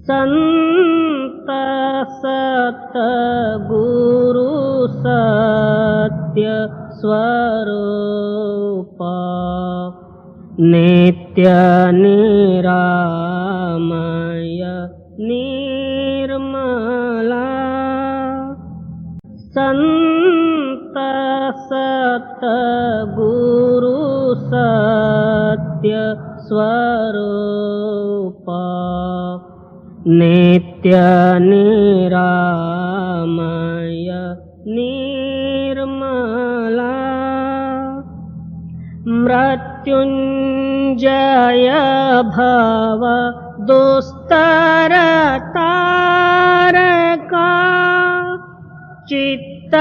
संत सतगुरु सत्य स्वरूप नित्य निरामय निर्मला संत सतगुरु सत्य स्वरूप नित्य निरामय निर्मला मृत्युंजय भव दुस्तर तारका चित्त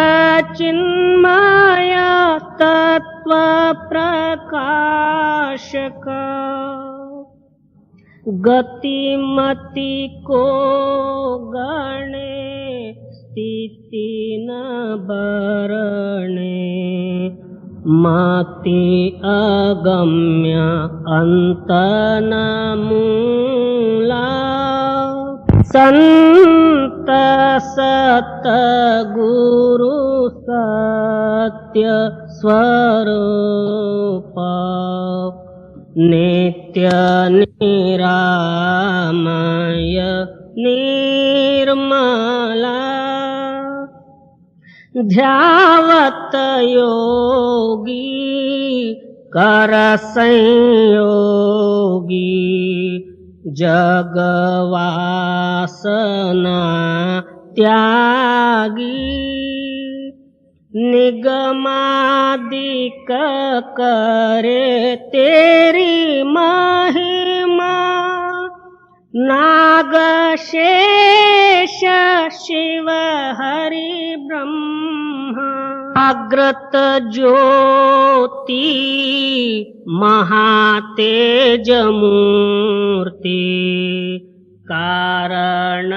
चिन्मय तत्व प्रकाशका गतिमति को गणे स्थिति न बरणे मति अगम्य अंत न मूला संत सतगुरु सत्य स्वरूप नित्य निरामय निर्मला ध्यावत योगी कर संयोगी जगवासना त्यागी निगमादिक करे तेरी महिमा नाग शेष शिव हरि ब्रह्मा अग्रत ज्योति महातेज मूर्ति कारण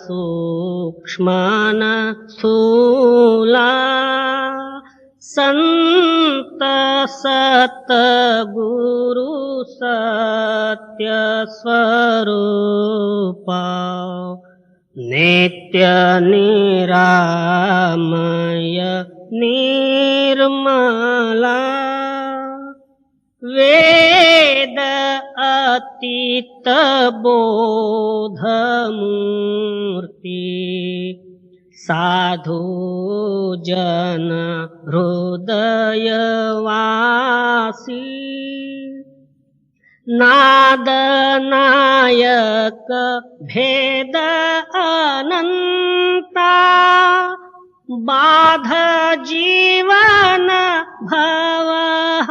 सूक्ष्मन स्थूला संत सतगुरु सत्य स्वरूप नित्य निरामय निर्मला वेद अतीत बोध मूर्ति साधु जन हृदय वासी नाद नायक भेद अनंता बाध जीवन भव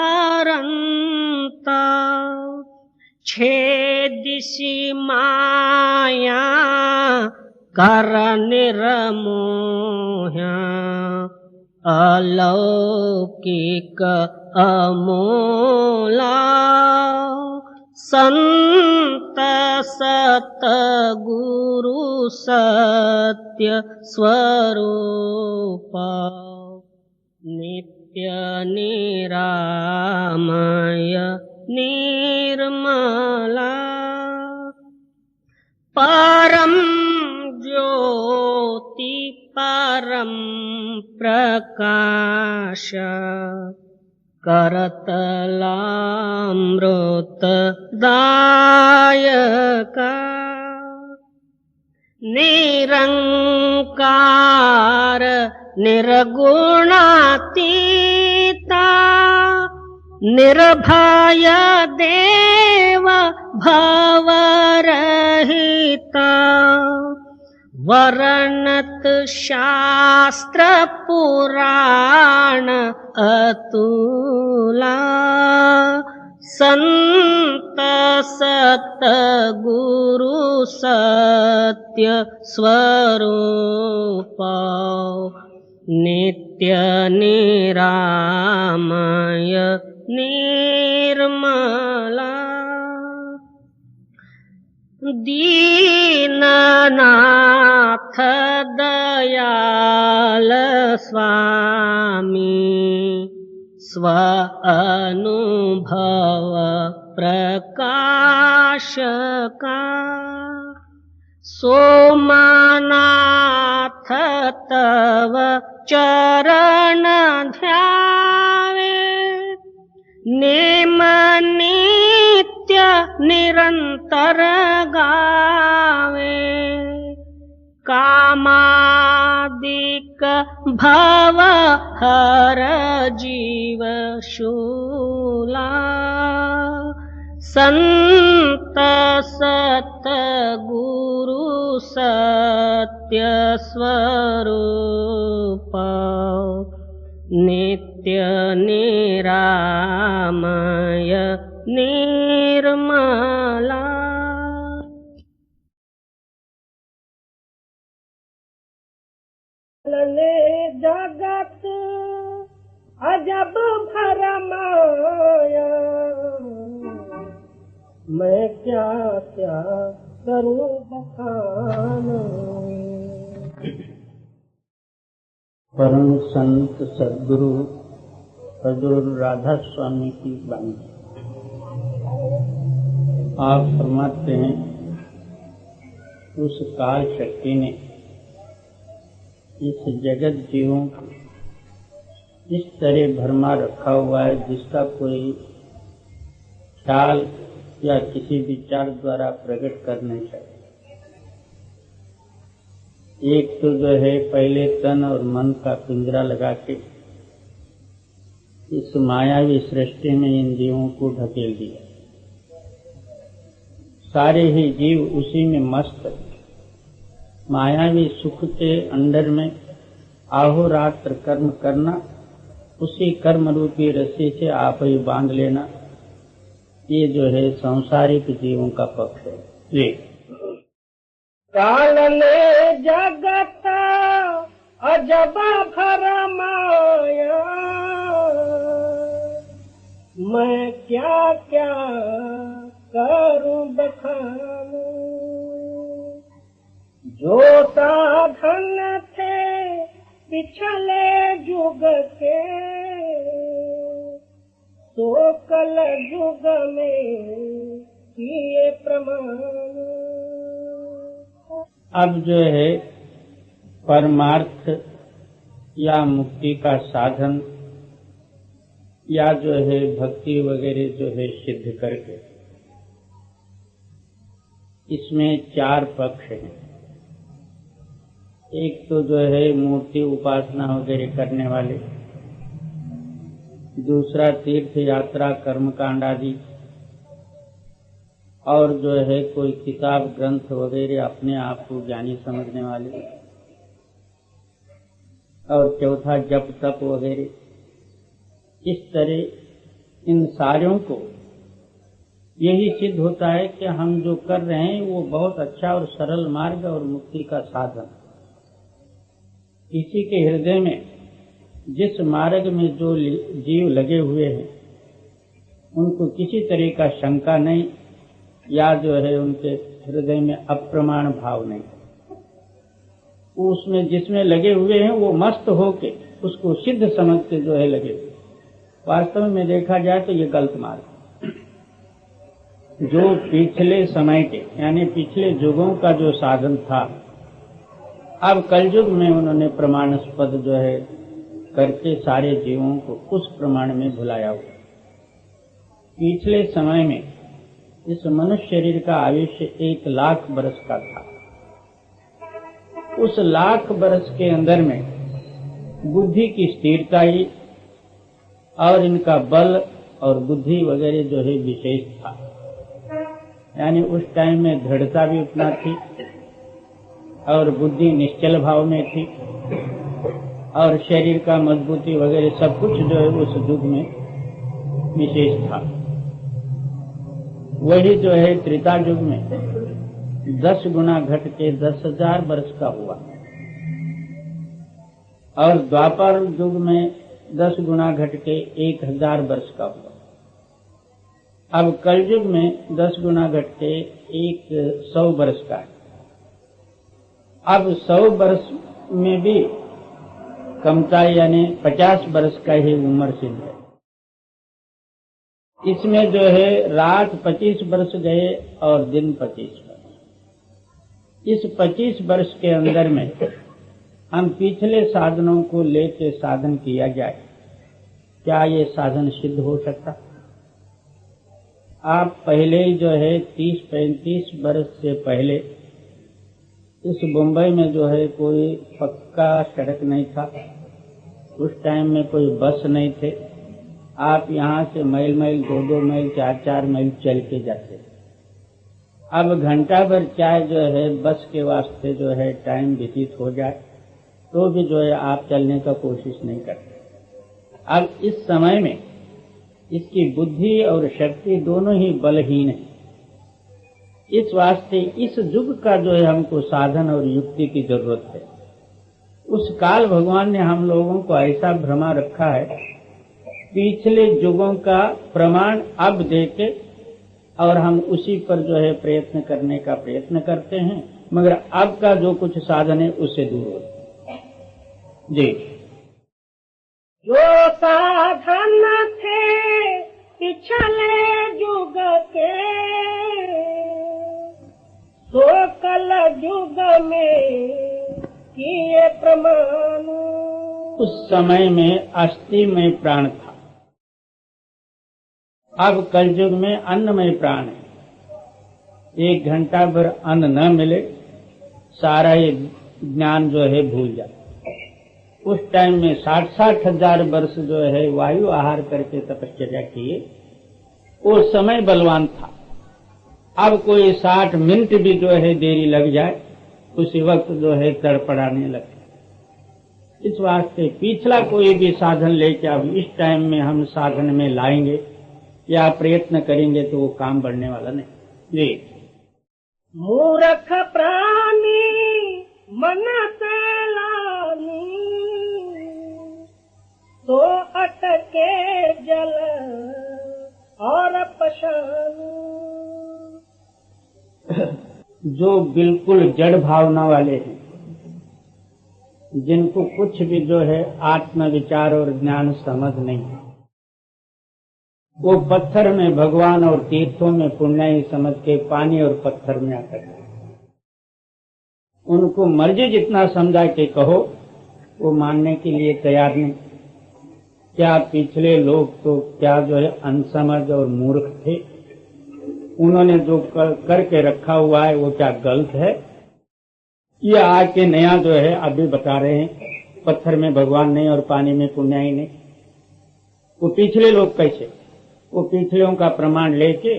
हरंता छेदिसि माया कर निर्मोह्या अलौकिक अमोला संत सतगुरु सत्य स्वरूप नित्य निरामय निर्मला परम ज्योति परम प्रकाश करतलामृत दायका निरंकार निर्गुणातीता निर्भय देव भवरहिता वर्णत शास्त्र पुराण अतुला संत सतगुरु सत्य स्वरूप नित्य निरामय निर्मला दीननाथ दयाल स्वामी स्व अनुभव प्रकाश का सोमनाथ तव चरण ध्यावे नेम नित्य निरंतर गावे कामादिक भव हर जीव शूला संत सत गुरु सत्य स्वरूप नित्य निरामय निर्मला। चले जगत अजब भरमाया, मैं क्या क्या करूं बखान। परम संत सद्गुरु हजूर राधा स्वामी की बानी। आप फरमाते हैं, उस काल शक्ति ने इस जगत जीवों को इस तरह भरमा रखा हुआ है जिसका कोई ख्याल या किसी विचार द्वारा प्रकट कर नहीं सकता। एक तो जो है पहले तन और मन का पिंजरा लगा के इस मायावी सृष्टि में इन जीवों को ढकेल दिया। सारे ही जीव उसी में मस्त है। मायावी सुख के अंडर में आहोरात्र कर्म करना, उसी कर्म रूपी रस्सी से आप ही बांध लेना, ये जो है सांसारिक जीवों का पक्ष है। जी काल ने जगत अजब भरमाया, मैं क्या क्या करूं बखान। जो साधन थे पिछले युग के, तो कल युग में किए प्रमाण। अब जो है परमार्थ या मुक्ति का साधन या जो है भक्ति वगैरह जो है सिद्ध करके, इसमें चार पक्ष हैं। एक तो जो है मूर्ति उपासना वगैरह करने वाले, दूसरा तीर्थ यात्रा कर्मकांड आदि, और जो है कोई किताब ग्रंथ वगैरह अपने आप को ज्ञानी समझने वाले, और चौथा जप तप वगैरह। इस तरह इन सारों को यही सिद्ध होता है कि हम जो कर रहे हैं वो बहुत अच्छा और सरल मार्ग और मुक्ति का साधन। किसी के हृदय में जिस मार्ग में जो जीव लगे हुए हैं उनको किसी तरह का शंका नहीं, या जो है उनके हृदय में अप्रमाण भाव नहीं। उसमें जिसमें लगे हुए हैं वो मस्त होके उसको सिद्ध समझ के जो है लगे हुए। वास्तव में देखा जाए तो ये गलत मार्ग, जो पिछले समय के यानी पिछले युगों का जो साधन था, अब कलयुग में उन्होंने प्रमाणास्पद जो है करके सारे जीवों को उस प्रमाण में भुलाया हुआ। पिछले समय में इस मनुष्य शरीर का आयुष्य 1,00,000 बरस का था। उस 1,00,000 बरस के अंदर में बुद्धि की स्थिरता ही और इनका बल और बुद्धि वगैरह जो है विशेष था। यानी उस टाइम में दृढ़ता भी उतना थी और बुद्धि निश्चल भाव में थी और शरीर का मजबूती वगैरह सब कुछ जो है उस युग में विशेष था। वही जो है त्रेता युग में 10 गुना घट के 10,000 वर्ष का हुआ, और द्वापर युग में 10 गुना घट के 1,000 वर्ष का हुआ। अब कलयुग में 10 गुना घट के 100 वर्ष का है। अब 100 वर्ष में भी कमता यानी 50 वर्ष का ही उम्र सिद्ध है। इसमें जो है रात 25 वर्ष गए और दिन 25 वर्ष। इस 25 वर्ष के अंदर में हम पिछले साधनों को लेके साधन किया जाए, क्या ये साधन सिद्ध हो सकता? आप पहले ही जो है 30-35 वर्ष से पहले इस मुंबई में जो है कोई पक्का सड़क नहीं था, उस टाइम में कोई बस नहीं थे। आप यहाँ से मील 2-2 मील 4-4 मील चल के जाते। अब घंटा भर चाहे जो है बस के वास्ते जो है टाइम व्यतीत हो जाए तो भी जो है आप चलने का कोशिश नहीं करते। अब इस समय में इसकी बुद्धि और शक्ति दोनों ही बलहीन है। इस वास्ते इस युग का जो है हमको साधन और युक्ति की जरूरत है। उस काल भगवान ने हम लोगों को ऐसा भ्रमा रखा है, पिछले युगों का प्रमाण अब देके और हम उसी पर जो है प्रयत्न करने का प्रयत्न करते हैं, मगर अब का जो कुछ साधन है उससे दूर होते जी। जो साधन थे पिछले युग के, सो कल युग में किए प्रमाण। उस समय में अस्थि में प्राण था, अब कलयुग में अन्नमय प्राण है। 1 घंटा भर अन्न न मिले सारा ये ज्ञान जो है भूल जाए। उस टाइम में 60-60 हजार वर्ष जो है वायु आहार करके तपस्या किए, वो समय बलवान था। अब कोई 60 मिनट भी जो है देरी लग जाए उसी वक्त जो है तड़पड़ाने लगे। इस वास्ते पिछला कोई भी साधन लेके अब इस टाइम में हम साधन में लाएंगे या प्रयत्न करेंगे तो वो काम बढ़ने वाला नहीं जी। मूर्ख प्राणी मन से लानी, तो अटके जल और पशान। जो बिल्कुल जड़ भावना वाले हैं, जिनको कुछ भी जो है आत्म विचार और ज्ञान समझ नहीं है, वो पत्थर में भगवान और तीर्थों में पुण्य ही समझ के पानी और पत्थर में आकर गए। उनको मर्जी जितना समझा के कहो वो मानने के लिए तैयार नहीं। क्या पिछले लोग तो क्या जो है अनसमझ और मूर्ख थे, उन्होंने जो करके रखा हुआ है वो क्या गलत है? ये आके नया जो है अभी बता रहे हैं पत्थर में भगवान नहीं और पानी में पुण्य ही नहीं। वो पिछले लोग कैसे? वो पिछलों का प्रमाण लेके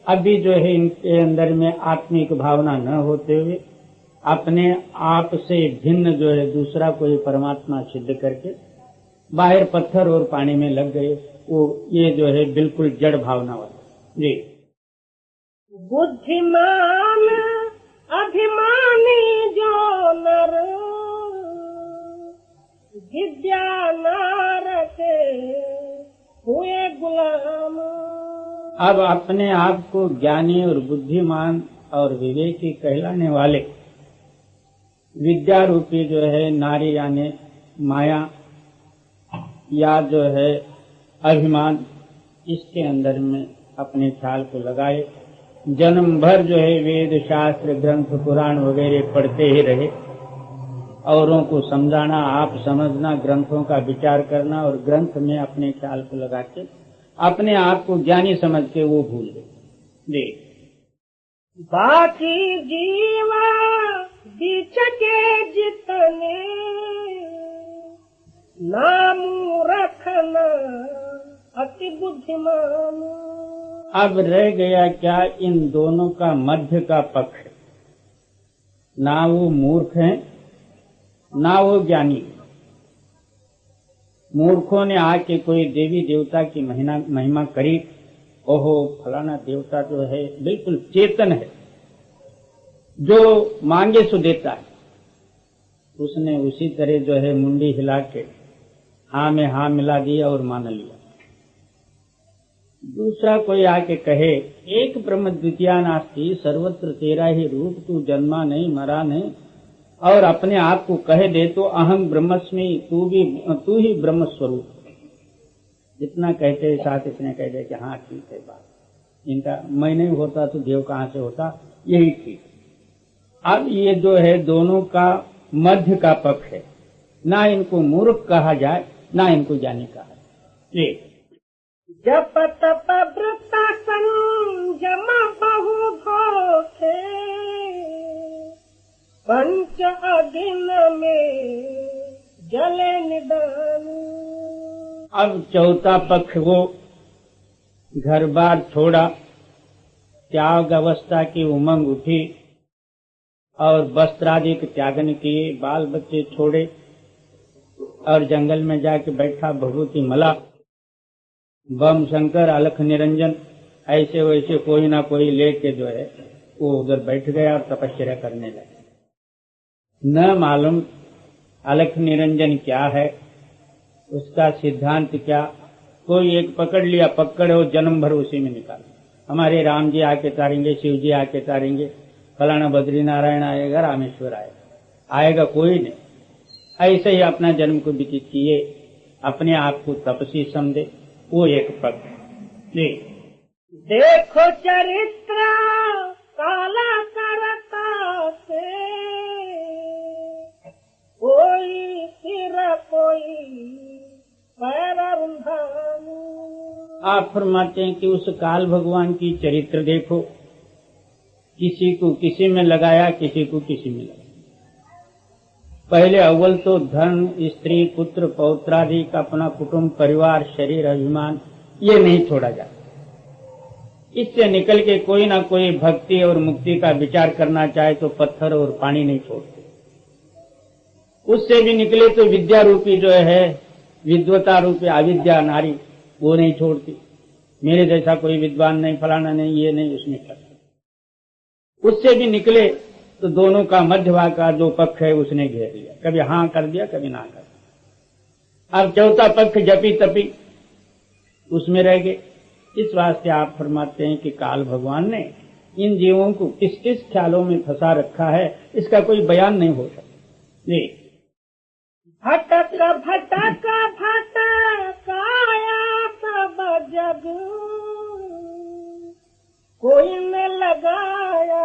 अभी जो है इनके अंदर में आत्मिक भावना न होते हुए अपने आप से भिन्न जो है दूसरा कोई परमात्मा सिद्ध करके बाहर पत्थर और पानी में लग गए। वो ये जो है बिल्कुल जड़ भावना वाला जी। बुद्धिमान अभिमानी जो नर, विद्या नार के हुए गुलाम। अब अपने आप को ज्ञानी और बुद्धिमान और विवेकी कहलाने वाले विद्या रूपी जो है नारी यानी माया या जो है अभिमान, इसके अंदर में अपने ख्याल को लगाए। जन्म भर जो है वेद शास्त्र ग्रंथ पुराण वगैरह पढ़ते ही रहे, औरों को समझाना, आप समझना, ग्रंथों का विचार करना और ग्रंथ में अपने ख्याल को लगा के अपने आप को ज्ञानी समझ के वो भूल गए जी। बाकी जीवा बीच के जितने, नाम रखना अति बुद्धिमान। अब रह गया क्या इन दोनों का मध्य का पक्ष, ना वो मूर्ख हैं ना वो ज्ञानी। मूर्खों ने आके कोई देवी देवता की महिमा करी, ओहो फलाना देवता जो है बिल्कुल चेतन है, जो मांगे सो देता है। उसने उसी तरह जो है मुंडी हिला के हाँ में हाँ मिला दिया और मान लिया। दूसरा कोई आके कहे एक ब्रह्म द्वितीया नास्ति, सर्वत्र तेरा ही रूप, तू जन्मा नहीं मरा नहीं, और अपने आप को कह दे तो अहं ब्रह्मस्मि, तू ही ब्रह्म स्वरूप। जितना कहते साथ इतने कह दे कि हाँ ठीक है बात, इनका मैं नहीं होता तो देव कहाँ से होता, यही ठीक। अब ये जो है दोनों का मध्य का पक्ष है, ना इनको मूर्ख कहा जाए ना इनको ज्ञानी कहा जाए। ये जप तप वृत्ता संयम बहु भोखे, पंच अग्नि में जले निदान। अब चौथा पक्ष वो घर बार छोड़ा, त्याग अवस्था की उमंग उठी और वस्त्रादि के त्यागन किए, बाल बच्चे छोड़े और जंगल में जाके बैठा भभूति मला, बम शंकर अलख निरंजन ऐसे वैसे कोई ना कोई लेके जो है वो उधर बैठ गया और तपस्या करने लगा। न मालूम अलख निरंजन क्या है, उसका सिद्धांत क्या, कोई एक पकड़ लिया, पकड़े और जन्म भर उसी में निकाल। हमारे राम जी आके तारेंगे, शिव जी आके तारेंगे, फलाना बद्री नारायण आएगा, रामेश्वर आएगा कोई नहीं। ऐसे ही अपना जन्म को व्यतीत किए, अपने आप को तपस्वी समझे, वो एक पक्ष। जी देखो चरित्र काला करता से, कोई सिर कोई पैर रुंधानी। आप फरमाते हैं कि उस काल भगवान की चरित्र देखो, किसी को किसी में लगाया, किसी को किसी में लगाया। पहले अव्वल तो धन, स्त्री, पुत्र, पौत्रादि का अपना कुटुंब, परिवार, शरीर, अभिमान ये नहीं छोड़ा जाता। इससे निकल के कोई ना कोई भक्ति और मुक्ति का विचार करना चाहे तो पत्थर और पानी नहीं छोड़ते। उससे भी निकले तो विद्या रूपी जो है, विद्वता रूपी अविद्या नारी, वो नहीं छोड़ती। मेरे जैसा कोई विद्वान नहीं, फलाना नहीं, ये नहीं, उसमें करते। उससे भी निकले तो दोनों का मध्यभाग का जो पक्ष है उसने घेर लिया, कभी हाँ कर दिया, कभी ना कर दिया। अब चौथा पक्ष जपी तपी उसमें रह गए। इस वास्ते आप फरमाते हैं कि काल भगवान ने इन जीवों को किस किस ख्यालों में फंसा रखा है, इसका कोई बयान नहीं हो सकता। जी भटक भटक भटकाया सब जग, कोई न लगाया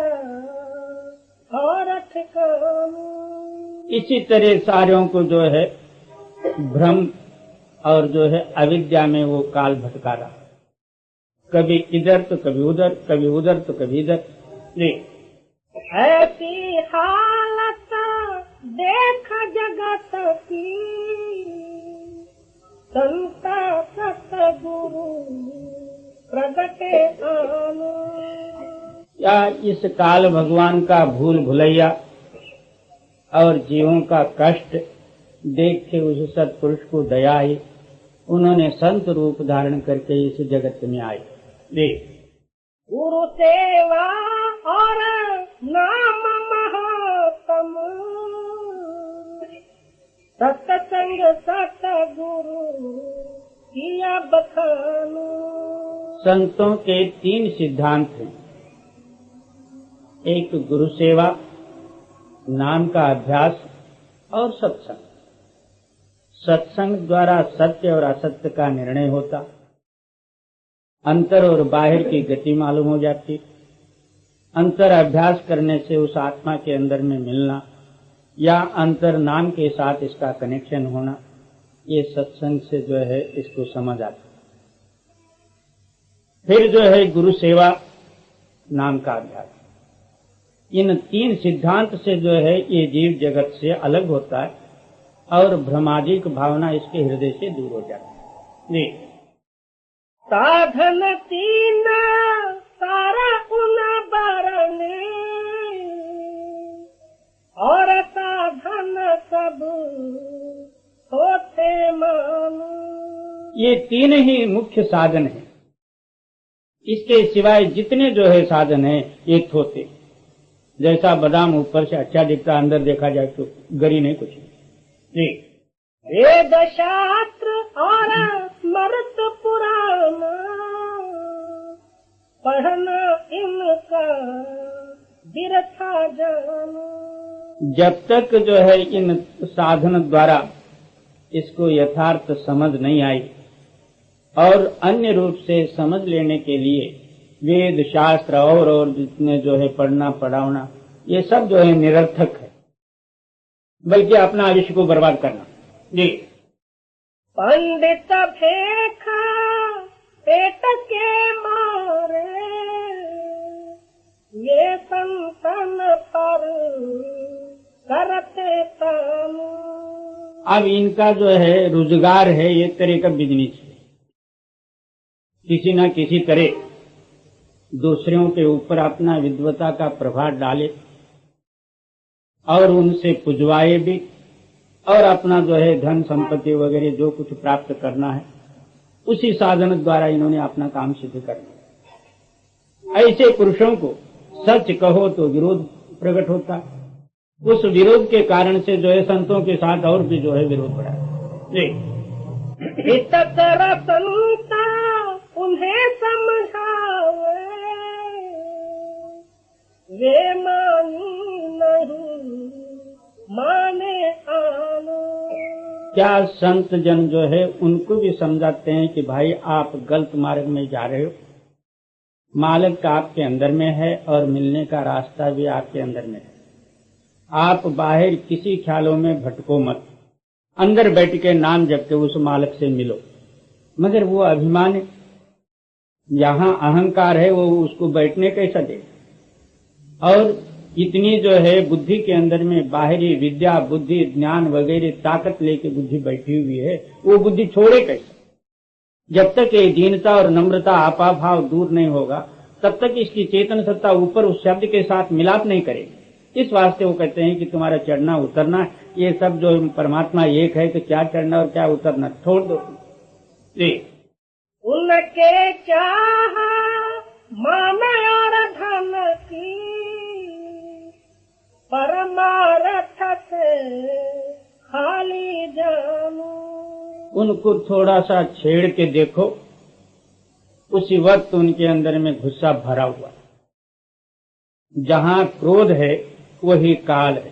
और ठिकाना। इसी तरह सारों को जो है भ्रम और जो है अविद्या में वो काल भटका रहा, कभी इधर तो कभी उधर, कभी उधर तो कभी इधर। जी ऐसी हालत देख जगत की, संत सतगुरु प्रगटे आना। या इस काल भगवान का भूल भुलैया और जीवों का कष्ट देख के उस सत्पुरुष को दया आई, उन्होंने संत रूप धारण करके इस जगत में आए। गुरु सेवा और नाम महात्म, सत्संग सतगुरु किया बखान। संतों के 3 सिद्धांत हैं। एक गुरु सेवा, नाम का अभ्यास और सत्संग। सत्संग द्वारा सत्य और असत्य का निर्णय होता, अंतर और बाहर की गति मालूम हो जाती। अंतर अभ्यास करने से उस आत्मा के अंदर में मिलना या अंतर नाम के साथ इसका कनेक्शन होना, ये सत्संग से जो है इसको समझ आता। फिर जो है गुरु सेवा, नाम का अभ्यास। इन 3 सिद्धांत से जो है ये जीव जगत से अलग होता है और भ्रमादिक भावना इसके हृदय से दूर हो जाती है। साधन 3 सारा उन बरने, और साधन सब होते मान। ये 3 ही मुख्य साधन हैं। इसके सिवाय जितने जो है साधन है ये थोते। जैसा बादाम ऊपर से अच्छा दिखता, अंदर देखा जाए तो गरी नहीं कुछ नहीं। वेद शास्त्र और स्मृत पुराण, पढ़ना इनका बिरथा जाना। जब तक जो है इन साधन द्वारा इसको यथार्थ समझ नहीं आई और अन्य रूप से समझ लेने के लिए वेद शास्त्र और जितने जो है पढ़ना पढ़ाना ये सब जो है निरर्थक है, बल्कि अपना आयुष्य को बर्बाद करना। जी। पंडित फेखा पेट के मारे, ये संतन पर करते तन। अब इनका जो है रोजगार है एक तरह का बिजनेस है, किसी न किसी तरह दूसरों के ऊपर अपना विद्वता का प्रभाव डाले और उनसे पुजवाए भी, और अपना जो है धन संपत्ति वगैरह जो कुछ प्राप्त करना है उसी साधन द्वारा इन्होंने अपना काम सिद्ध करना। ऐसे पुरुषों को सच कहो तो विरोध प्रकट होता है, उस विरोध के कारण से जो है संतों के साथ और भी जो है विरोध बढ़ा। जी। हितकर संता उन्हें समझावे, वे मानी नहीं माने आनो। क्या संत जन जो है उनको भी समझाते हैं कि भाई आप गलत मार्ग में जा रहे हो, मालिक का आपके अंदर में है और मिलने का रास्ता भी आपके अंदर में है। आप बाहर किसी ख्यालों में भटको मत, अंदर बैठ के नाम जप के उस मालिक से मिलो। मगर वो अभिमान है, यहाँ अहंकार है, वो उसको बैठने कैसा दे। और इतनी जो है बुद्धि के अंदर में बाहरी विद्या बुद्धि ज्ञान वगैरह ताकत लेके बुद्धि बैठी हुई है, वो बुद्धि छोड़े कैसे? जब तक ये दीनता और नम्रता आपाभाव दूर नहीं होगा तब तक इसकी चेतन सत्ता ऊपर उस शब्द के साथ मिलाप नहीं करेगी। इस वास्ते वो कहते हैं कि तुम्हारा चढ़ना उतरना ये सब जो परमात्मा एक है, तो क्या चढ़ना और क्या उतरना छोड़ दो। जी। उनके चाह मान और धन की, परमार्थ से खाली जानू। उनको थोड़ा सा छेड़ के देखो, उसी वक्त उनके अंदर में गुस्सा भरा हुआ है। जहाँ क्रोध है वही काल है,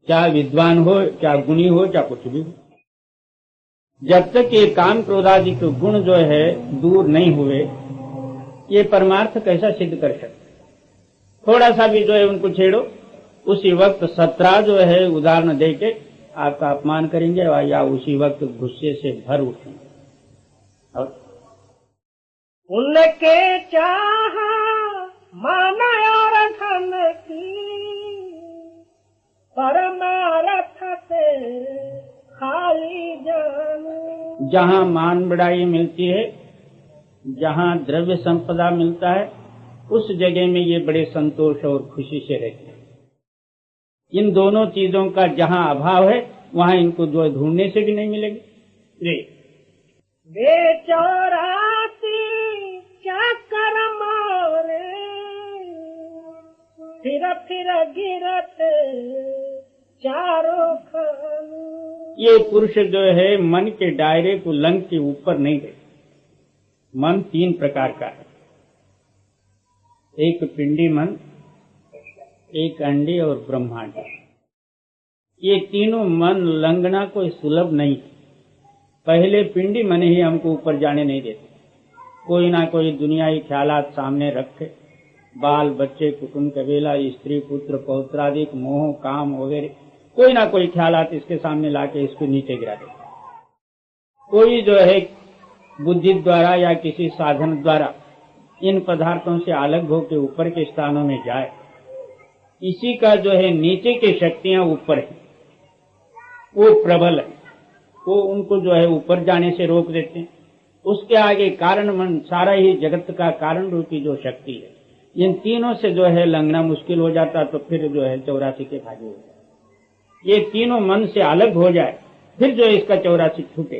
क्या विद्वान हो क्या गुणी हो क्या कुछ भी हो। जब तक ये काम क्रोधादि के गुण जो है दूर नहीं हुए, ये परमार्थ कैसा सिद्ध कर सकते। थोड़ा सा भी जो है उनको छेड़ो, उसी वक्त 17 जो है उदाहरण देके आपका अपमान करेंगे या उसी वक्त गुस्से से भर उठेंगे। और उनके चाह मान और धन की, परमार्थ से खाली जानू। जहाँ मान बढ़ाई मिलती है, जहाँ द्रव्य संपदा मिलता है, उस जगह में ये बड़े संतोष और खुशी से रहते हैं। इन दोनों चीजों का जहाँ अभाव है वहाँ इनको जो ढूंढने से भी नहीं मिलेगी। जी। वे 84 चक्कर मारे, फिर गिरत चारों खाने। ये पुरुष जो है मन के दायरे को लंघ के ऊपर नहीं गए। मन 3 प्रकार का है, एक पिंडी मन, एक अंडी और ब्रह्मांड। ये तीनों मन लंघना कोई सुलभ नहीं। पहले पिंडी मन ही हमको ऊपर जाने नहीं देते। कोई ना कोई दुनियाई ख्यालात सामने रखे, बाल बच्चे कुटुंब कबीला स्त्री पुत्र पौत्रादिक मोह काम वगैरह कोई ना कोई ख्यालात इसके सामने लाके इसको नीचे गिरा देते। कोई जो है बुद्धि द्वारा या किसी साधन द्वारा इन पदार्थों से अलग होकर ऊपर के स्थानों में जाए, इसी का जो है नीचे की शक्तियां ऊपर है, वो प्रबल है, वो उनको जो है ऊपर जाने से रोक देते हैं। उसके आगे कारण मन सारा ही जगत का कारण रूपी जो शक्ति है, इन तीनों से जो है लंघना मुश्किल हो जाता, तो फिर जो है 84 के भागी हो जाए। ये तीनों मन से अलग हो जाए फिर जो इसका 84 छूटे,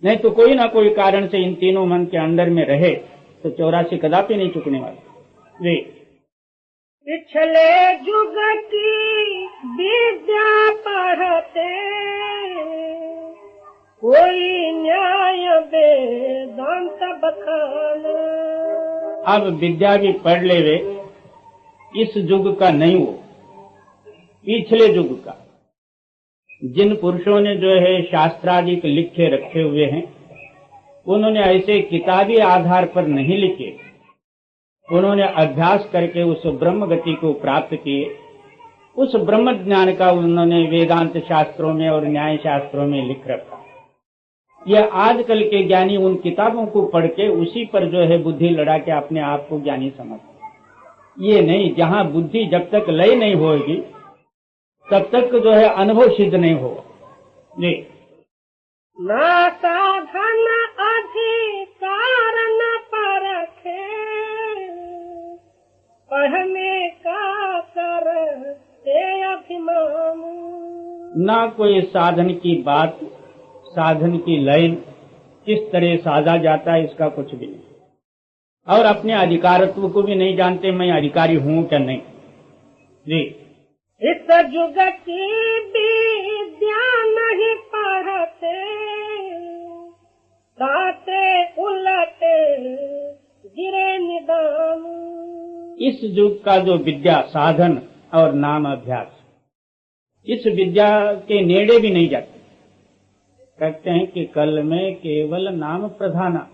नहीं तो कोई ना कोई कारण से इन तीनों मन के अंदर में रहे तो 84 कदापि नहीं चुकने वाले। जी। पिछले युग की विद्या पढ़ते, कोई न्याय वेदांत बखाने। अब विद्या भी पढ़ ले वे, इस युग का नहीं, वो पिछले युग का। जिन पुरुषों ने जो है शास्त्रादि लिखे रखे हुए हैं, उन्होंने ऐसे किताबी आधार पर नहीं लिखे, उन्होंने अभ्यास करके उस ब्रह्म गति को प्राप्त किए। उस ब्रह्म ज्ञान का उन्होंने वेदांत शास्त्रों में और न्याय शास्त्रों में लिख रखा। यह आजकल के ज्ञानी उन किताबों को पढ़ के उसी पर जो है बुद्धि लड़ा के अपने आप को ज्ञानी समझते। ये नहीं, जहां बुद्धि जब तक लय नहीं होगी तब तक जो है अनुभव सिद्ध नहीं होगा। जी, ना साधन अधिकार न परखे, पढ़ने का करते अभिमान। ना कोई साधन की बात, साधन की लाइन किस तरह साधा जाता है इसका कुछ भी नहीं, और अपने अधिकारत्व को भी नहीं जानते, मैं अधिकारी हूं क्या नहीं। जी, इस युग की विद्या नहीं पढ़ते, दाते उलटे गिरे निदान। इस युग का जो विद्या साधन और नाम अभ्यास, इस विद्या के नेड़े भी नहीं जाते। कहते हैं कि कल में केवल नाम प्रधाना,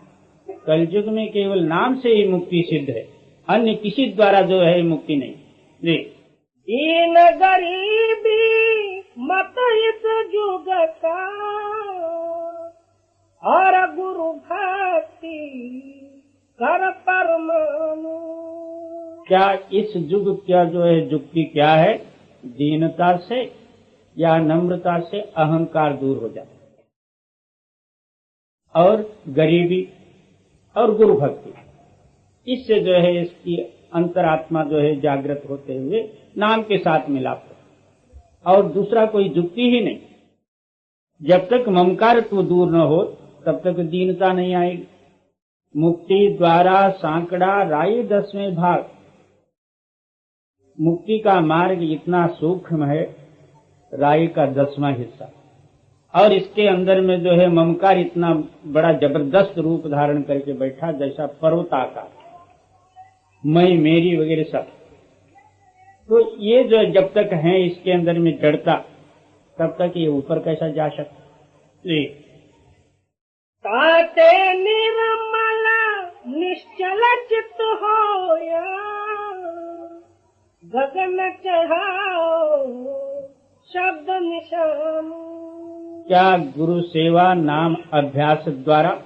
कल युग में केवल नाम से ही मुक्ति सिद्ध है, अन्य किसी द्वारा जो है मुक्ति नहीं। जी, इन गरीबी मत इस युग का, और गुरु भक्ति कर परमानु। क्या इस युग क्या जो है युक्ति क्या है? दीनता से या नम्रता से अहंकार दूर हो जाता है, और गरीबी और गुरु भक्ति, इससे जो है इसकी अंतरात्मा जो है जागृत होते हुए नाम के साथ मिलाप हो, और दूसरा कोई युक्ति ही नहीं। जब तक ममकारत्व दूर न हो तब तक दीनता नहीं आएगी। मुक्ति द्वारा सांकड़ा राई 10वें भाग, मुक्ति का मार्ग इतना सूक्ष्म है, राई का 10वां हिस्सा, और इसके अंदर में जो है ममकार इतना बड़ा जबरदस्त रूप धारण करके बैठा, जैसा पर्वताकार, मैं मेरी वगैरह सब। तो ये जो जब तक है इसके अंदर में जड़ता, तब तक ये ऊपर कैसा जा सकता? जी, ताते निर्मल निश्चल चित्त होया, गगन चढ़ाओ शब्द निशान। क्या गुरु सेवा नाम अभ्यास द्वारा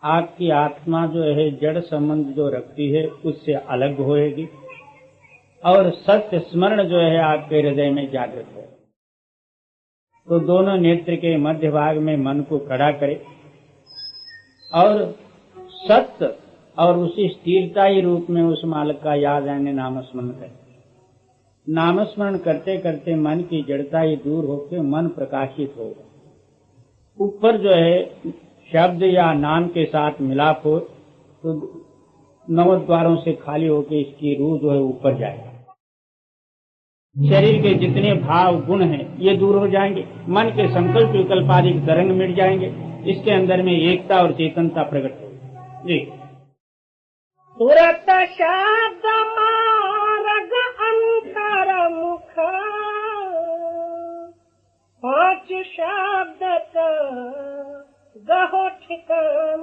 आपकी आत्मा जो है जड़ संबंध जो रखती है उससे अलग होएगी, और सत्य स्मरण जो है आपके हृदय में जागृत हो? तो दोनों नेत्र के मध्य भाग में मन को खड़ा करे और सत्य और उसी स्थिरताई रूप में उस मालिक का याद आने नामस्मरण करे। नामस्मरण करते करते मन की जड़ताई दूर होकर मन प्रकाशित होगा। ऊपर जो है शब्द या नाम के साथ मिलाप हो तो 9 द्वारों से खाली होकर इसकी रूह जो है ऊपर जाएगा। शरीर के जितने भाव गुण हैं ये दूर हो जाएंगे, मन के संकल्प विकल्प आदि तरंग मिट जाएंगे, इसके अंदर में एकता और चेतनता प्रकट होगी। जी, तुरत शब्द मार्ग अंतर मुख, 5 शब्द का गहो ठिकान।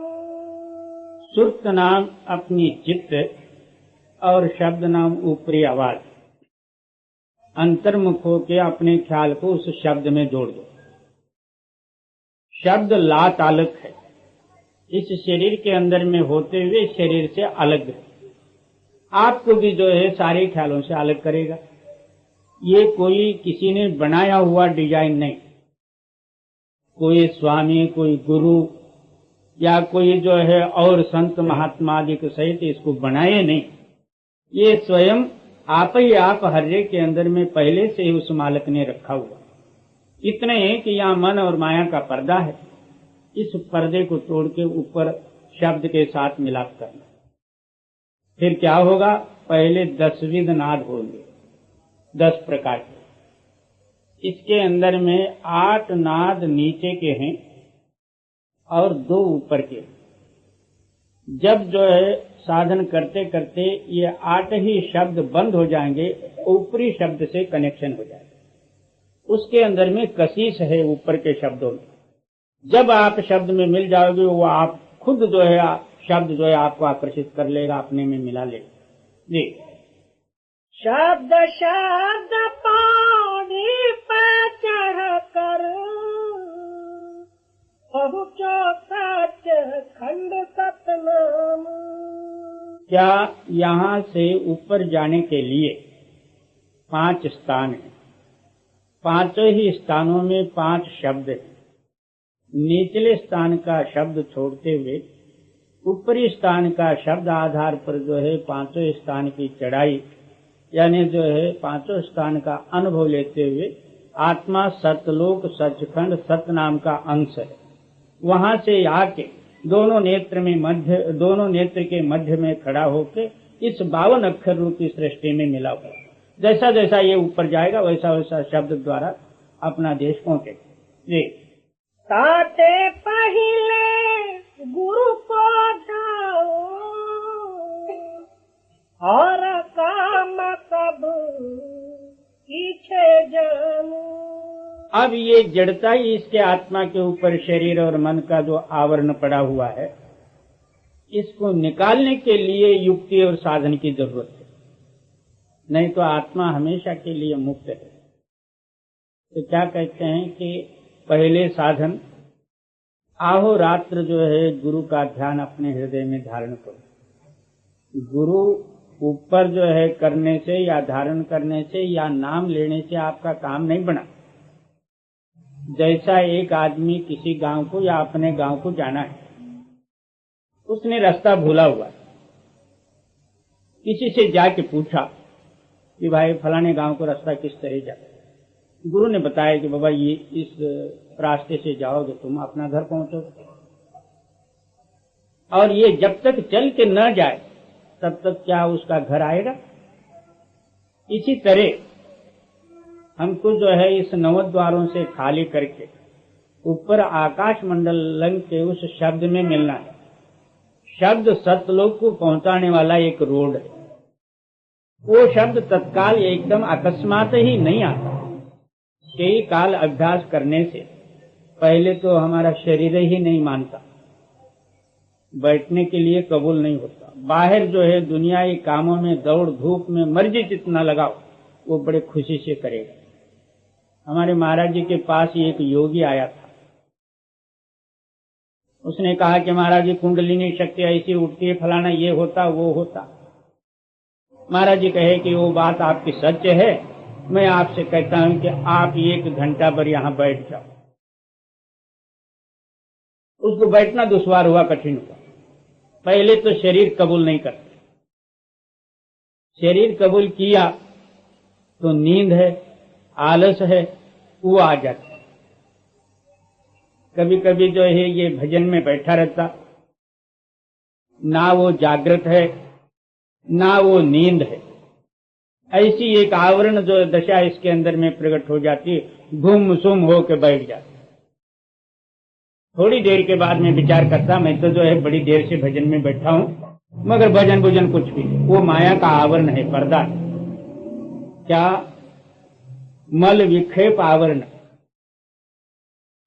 सुर्त नाम अपनी चित्त और शब्द नाम ऊपरी आवाज, अंतर्मुख होकर अपने ख्याल को उस शब्द में जोड़ दो। शब्द ला ताल्लुक है, इस शरीर के अंदर में होते हुए शरीर से अलग है, आपको भी जो है सारे ख्यालों से अलग करेगा। ये कोई किसी ने बनाया हुआ डिजाइन नहीं, कोई स्वामी, कोई गुरु या कोई जो है और संत महात्मा आदि के सहित इसको बनाए नहीं, ये स्वयं आप ही आप हर्रे के अंदर में पहले से ही उस मालिक ने रखा हुआ। इतने है कि यहाँ मन और माया का पर्दा है, इस पर्दे को तोड़ के ऊपर शब्द के साथ मिलाप करना। फिर क्या होगा? पहले 10 विध नाद होंगे, 10 प्रकार के। इसके अंदर में 8 नाद नीचे के हैं और 2 ऊपर के। जब जो है साधन करते करते ये 8 ही शब्द बंद हो जाएंगे, ऊपरी शब्द से कनेक्शन हो जाएगा। उसके अंदर में कशिश है ऊपर के शब्दों में। जब आप शब्द में मिल जाओगे वो आप खुद जो है शब्द जो है आपको आकर्षित कर लेगा, अपने में मिला लेगा। जी, शब्द शब्द पानी पे चढ़ कर पहुँचो सच खंड सतनाम। क्या यहाँ से ऊपर जाने के लिए 5 स्थान हैं, 5 ही स्थानों में 5 शब्द हैं। निचले स्थान का शब्द छोड़ते हुए ऊपरी स्थान का शब्द आधार पर जो है 5 स्थान की चढ़ाई, यानी जो है 5 स्थान का अनुभव लेते हुए आत्मा सतलोक सचखंड सत नाम का अंश है। वहां से आके दोनों नेत्र के मध्य में खड़ा होके इस 52 अक्षर रूपी सृष्टि में मिला हुआ। जैसा जैसा ये ऊपर जाएगा वैसा वैसा शब्द द्वारा अपना देश पहुंचे। जी, ताते पहिले गुरु को जाओ और काम सब पीछे जानो। अब ये जड़ता ही इसके आत्मा के ऊपर शरीर और मन का जो आवरण पड़ा हुआ है, इसको निकालने के लिए युक्ति और साधन की जरूरत है, नहीं तो आत्मा हमेशा के लिए मुक्त है। तो क्या कहते हैं कि पहले साधन आहोरात्र जो है गुरु का ध्यान अपने हृदय में धारण करो। गुरु ऊपर जो है करने से या धारण करने से या नाम लेने से आपका काम नहीं बना। जैसा एक आदमी किसी गांव को या अपने गांव को जाना है, उसने रास्ता भूला हुआ, किसी से जाके पूछा कि भाई फलाने गांव को रास्ता किस तरह जाता है। गुरु ने बताया कि बाबा ये इस रास्ते से जाओगे तुम अपना घर पहुंचोगे, और ये जब तक चल के न जाए तब तक क्या उसका घर आएगा। इसी तरह हमको जो है इस 9 द्वारों से खाली करके ऊपर आकाश मंडल के उस शब्द में मिलना है। शब्द सतलोक को पहुंचाने वाला एक रोड है। वो शब्द तत्काल एकदम अकस्मात ही नहीं आता। कई काल अभ्यास करने से पहले तो हमारा शरीर ही नहीं मानता, बैठने के लिए कबूल नहीं होता। बाहर जो है दुनियाई कामों में दौड़ धूप में मर्जी जितना लगाओ वो बड़े खुशी से करेगा। हमारे महाराज जी के पास एक योगी आया था। उसने कहा कि महाराज जी कुंडलिनी शक्ति ऐसी उठती है, फलाना ये होता वो होता। महाराज जी कहे कि वो बात आपकी सच है, मैं आपसे कहता हूं कि आप 1 घंटा पर यहां बैठ जाओ। उसको बैठना दुश्वार हुआ, कठिन हुआ। पहले तो शरीर कबूल नहीं करता, शरीर कबूल किया तो नींद है, आलस है, वो आ जाता। कभी कभी जो है ये भजन में बैठा रहता, ना वो जागृत है ना वो नींद है। ऐसी एक आवरण जो दशा इसके अंदर में प्रकट हो जाती है, गुम सुम होकर बैठ जाता। थोड़ी देर के बाद में विचार करता, मैं तो जो है बड़ी देर से भजन में बैठा हूं, मगर भजन भुजन कुछ भी नहीं, वो माया का आवरण है, पर्दा है। क्या? मल विक्षेप आवरण।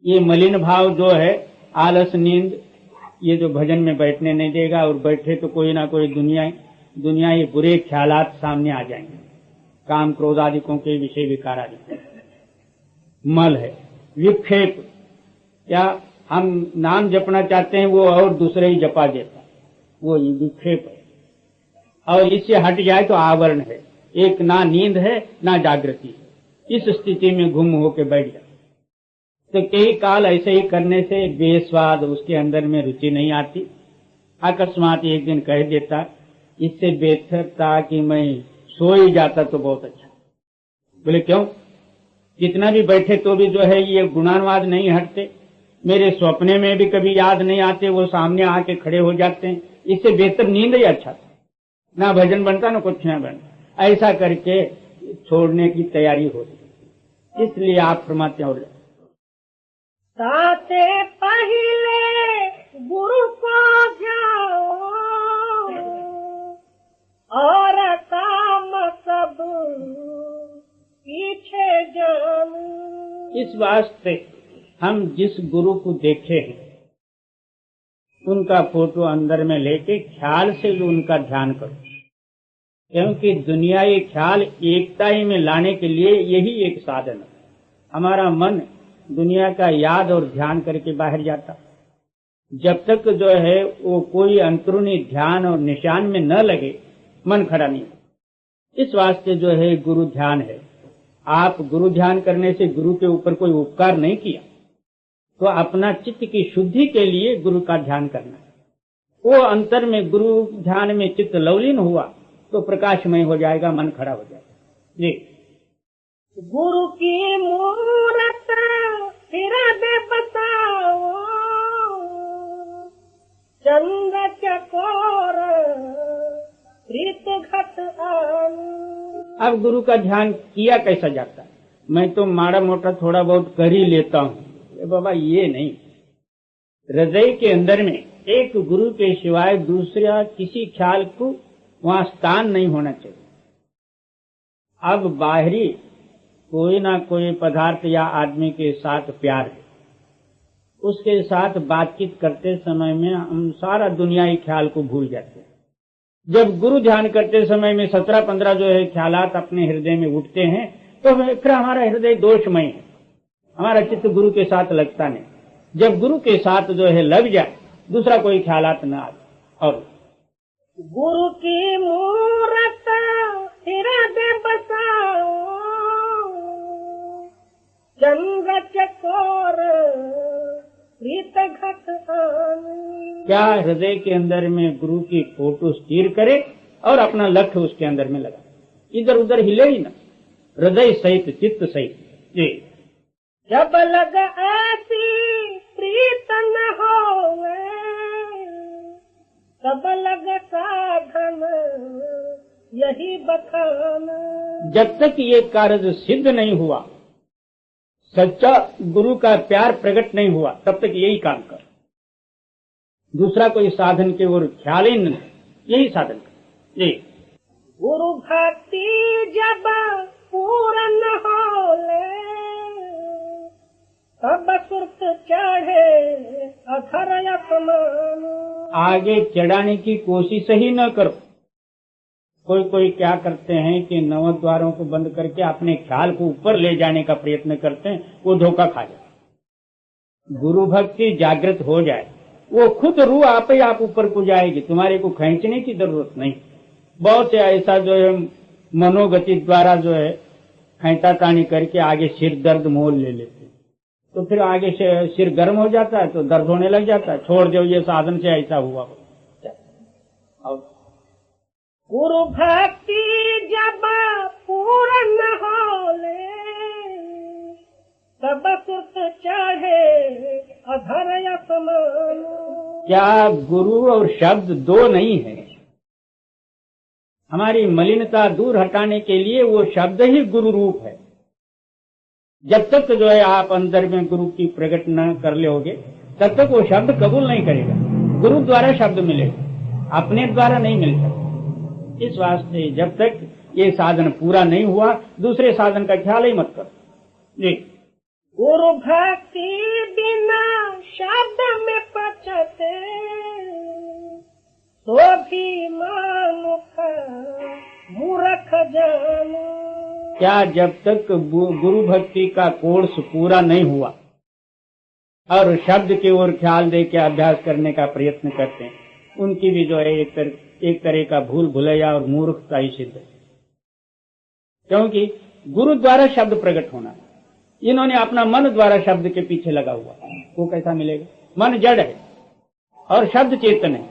ये मलिन भाव जो है, आलस नींद, ये जो भजन में बैठने नहीं देगा, और बैठे तो कोई ना कोई दुनिया ये बुरे ख्यालात सामने आ जाएंगे, काम क्रोध आदिकों के विषय विकार आदि। मल है विक्षेप। क्या हम नाम जपना चाहते हैं वो और दूसरे ही जपा देता, वो विक्षेप है। और इससे हट जाए तो आवरण है, एक ना नींद है ना जागृति है। इस स्थिति में गुम होकर बैठ जाए। तो कई काल ऐसे ही करने से बेस्वाद, उसके अंदर में रुचि नहीं आती। अकस्मात एक दिन कह देता, इससे बेहतर था कि मैं सो ही जाता तो बहुत अच्छा। बोले क्यों? कितना भी बैठे तो भी जो है ये गुणानुवाद नहीं हटते, मेरे सपने में भी कभी याद नहीं आते, वो सामने आके खड़े हो जाते हैं। इससे बेहतर नींद ही अच्छा था, ना भजन बनता ना कुछ ना बनता। ऐसा करके छोड़ने की तैयारी होती। इसलिए आप फरमाते हो, ताते पहिले गुरु को जाओ और काम सब पीछे जाओ। इस वास्ते हम जिस गुरु को देखे हैं उनका फोटो अंदर में लेके ख्याल से भी उनका ध्यान करो, क्योंकि दुनियाई ख्याल एकता ही में लाने के लिए यही एक साधन है। हमारा मन दुनिया का याद और ध्यान करके बाहर जाता, जब तक जो है वो कोई अंतरूनी ध्यान और निशान में न लगे मन खड़ा नहीं होता। इस वास्ते जो है गुरु ध्यान है। आप गुरु ध्यान करने से गुरु के ऊपर कोई उपकार नहीं किया, तो अपना चित्त की शुद्धि के लिए गुरु का ध्यान करना है। वो अंतर में गुरु ध्यान में चित्त लवलीन हुआ तो प्रकाशमय हो जाएगा, मन खड़ा हो जाएगा। जी, गुरु की मूरत हृदय बताओ, चंद्र चकोर प्रीत घट आन। अब गुरु का ध्यान किया कैसा जाता है? मैं तो माड़ा मोटा थोड़ा बहुत कर ही लेता हूँ। बाबा ये नहीं, हृदय के अंदर में एक गुरु के सिवाय दूसरा किसी ख्याल को वहां स्थान नहीं होना चाहिए। अब बाहरी कोई ना कोई पदार्थ या आदमी के साथ प्यार है, उसके साथ बातचीत करते समय में हम सारा दुनियाई ख्याल को भूल जाते हैं। जब गुरु ध्यान करते समय में 17-15 जो है ख्यालात अपने हृदय में उठते हैं, तो फिर हमारा हृदय दोषमय है, हमारा चित्त गुरु के साथ लगता नहीं। जब गुरु के साथ जो है लग जाए, दूसरा कोई ख्यालात न आए। और गुरु की मूरत हृदय बसाओ, चंद्र चकोर प्रीत घट आन। क्या हृदय के अंदर में गुरु की फोटो स्थिर करे और अपना लक्ष्य उसके अंदर में लगा, इधर उधर हिले ही ना, हृदय सहित चित्त सहित। जी, जब लग ऐसी प्रीत न होवे, तब लग साधन यही बखान। जब तक ये कार्य सिद्ध नहीं हुआ, सच्चा गुरु का प्यार प्रकट नहीं हुआ, तब तक यही काम कर, दूसरा कोई साधन के ओर ख्याल ही नहीं, यही साधन कर। जी, गुरु भक्ति जब पूर्ण होले, तब सुरत चढ़े अधर अपमान। आगे चढ़ाने की कोशिश ही न करो। कोई क्या करते हैं कि नवद्वारों को बंद करके अपने ख्याल को ऊपर ले जाने का प्रयत्न करते हैं, वो धोखा खा जाए। गुरु भक्ति जागृत हो जाए, वो खुद रूह आप ही आप ऊपर को जाएगी, तुम्हारे को खींचने की जरूरत नहीं। बहुत से ऐसा जो है मनोगति द्वारा जो है खींचा तानी करके आगे सिर दर्द मोल ले लेते, तो फिर आगे से सिर गर्म हो जाता है तो दर्द होने लग जाता है। छोड़ दो, ये साधन से ऐसा हुआ। और गुरु भक्ति जब पूर्ण होले, तब सुत चढ़े अधर अपमान। क्या गुरु और शब्द दो नहीं है? हमारी मलिनता दूर हटाने के लिए वो शब्द ही गुरु रूप है। जब तक जो है आप अंदर में गुरु की प्रकट न कर लोगे, तब तक वो शब्द कबूल नहीं करेगा। गुरु द्वारा शब्द मिलेगा, अपने द्वारा नहीं मिल सकता। इस वास्ते जब तक ये साधन पूरा नहीं हुआ, दूसरे साधन का ख्याल ही मत करो। जी, गुरु भक्ति बिना शब्द में पचते, तो भी मानुख मूर्ख जानो। क्या जब तक गुरु भक्ति का कोर्स पूरा नहीं हुआ और शब्द की ओर ख्याल दे के अभ्यास करने का प्रयत्न करते हैं, उनकी भी जो है एक तरह का भूल भुलैया और मूर्खता ही सिद्ध है। क्योंकि गुरु द्वारा शब्द प्रकट होना, इन्होंने अपना मन द्वारा शब्द के पीछे लगा हुआ, वो कैसा मिलेगा? मन जड़ है और शब्द चेतन है।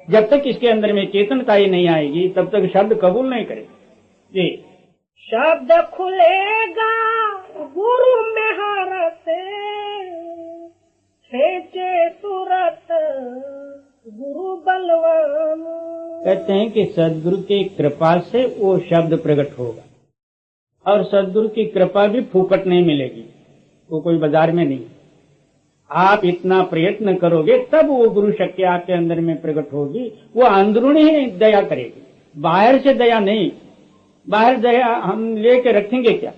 जब तक इसके अंदर में चेतनता ही नहीं आएगी, तब तक शब्द कबूल नहीं करेगा। जी, शब्द खुलेगा गुरु में हरते, खेचे तुरत गुरु बलवान। कहते हैं कि सदगुरु की कृपा से वो शब्द प्रकट होगा, और सदगुरु की कृपा भी फूकट नहीं मिलेगी, वो कोई बाजार में नहीं। आप इतना प्रयत्न करोगे तब वो गुरु शक्ति आपके अंदर में प्रकट होगी। वो अंदरूनी ही दया करेगी, बाहर से दया नहीं। बाहर दया हम लेके रखेंगे क्या?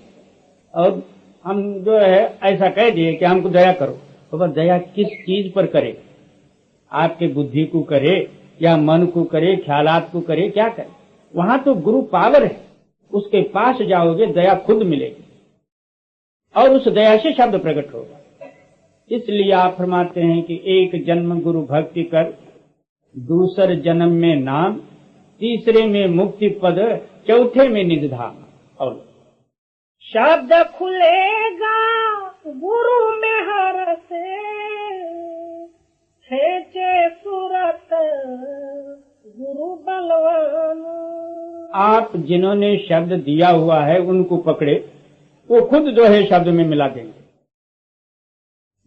और हम जो है ऐसा कह दिए कि हमको दया करो, तो बस दया किस चीज पर करे? आपके बुद्धि को करे या मन को करे, ख्यालात को करे, क्या करे? वहां तो गुरु पावर है, उसके पास जाओगे दया खुद मिलेगी और उस दया से शब्द प्रकट होगा। इसलिए आप फरमाते हैं कि एक जन्म गुरु भक्ति कर, दूसरे जन्म में नाम, तीसरे में मुक्ति पद, चौथे में निज धाम। और शब्द खुलेगा गुरु में हर से, खेचे सूरत गुरु बलवान। आप जिन्होंने शब्द दिया हुआ है उनको पकड़े, वो खुद जो है शब्द में मिला देंगे।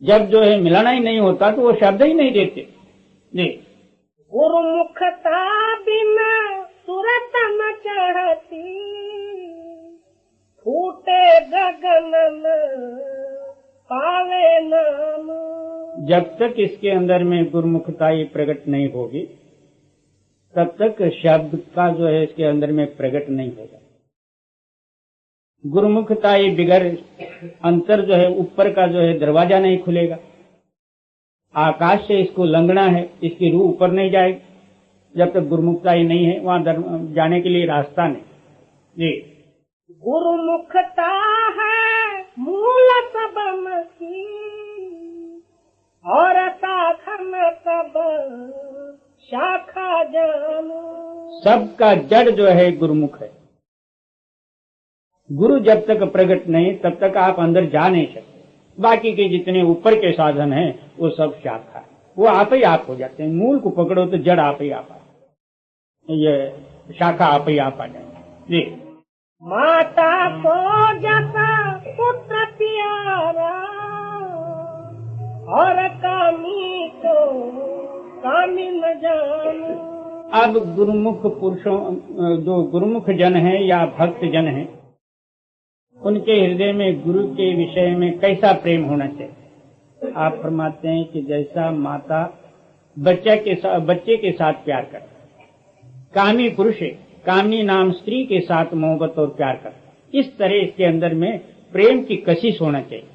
जब जो है मिलाना ही नहीं होता तो वो शब्द ही नहीं देते। जी, गुरुमुखता बिना सूरत न चढ़ती, फूटे गगन न पावे नाम। जब तक इसके अंदर में गुरुमुखता ही प्रकट नहीं होगी तब तक शब्द का जो है इसके अंदर में प्रकट नहीं होगा। गुरुमुखता ही बिगर अंतर जो है ऊपर का जो है दरवाजा नहीं खुलेगा। आकाश से इसको लंघना है, इसकी रूह ऊपर नहीं जाएगी। जब तक गुरुमुखता ही नहीं है वहां जाने के लिए रास्ता नहीं। जी, गुरुमुखता है मूल सबम की, और साधन सब शाखा जानो। सबका जड़ जो है गुरुमुख है। गुरु जब तक प्रकट नहीं तब तक आप अंदर जा नहीं सकते। बाकी के जितने ऊपर के साधन हैं वो सब शाखा है, वो आप ही आप हो जाते हैं। मूल को पकड़ो तो जड़ आप ही आप आ, ये शाखा आप ही आप आ जाएंगे। जी, माता को जैसा पुत्र प्यारा, और कामी को कामी न जानो। अब गुरुमुख पुरुषों, जो गुरुमुख जन हैं या भक्त जन हैं, उनके हृदय में गुरु के विषय में कैसा प्रेम होना चाहिए? आप फरमाते हैं कि जैसा माता बच्चे के साथ प्यार करे, कामी पुरुष कामी नाम स्त्री के साथ मोहब्बत और प्यार करे, इस तरह इसके अंदर में प्रेम की कशिश होना चाहिए,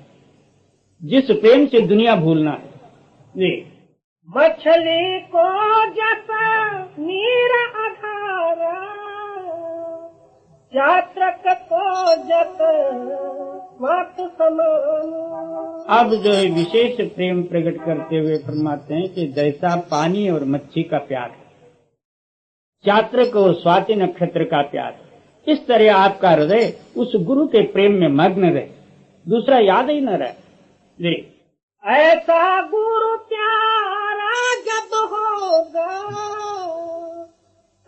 जिस प्रेम से दुनिया भूलना है। जी, मछली को जैसा नीर आधारा, यात्रक को जत मात समान। अब जो है विशेष प्रेम प्रकट करते हुए फरमाते हैं कि जैसा पानी और मच्छी का प्यार है, यात्रक और स्वाति नक्षत्र का प्यार है, इस तरह आपका हृदय उस गुरु के प्रेम में मग्न रहे, दूसरा याद ही न रहे। जी, ऐसा गुरु प्यारा जब होगा,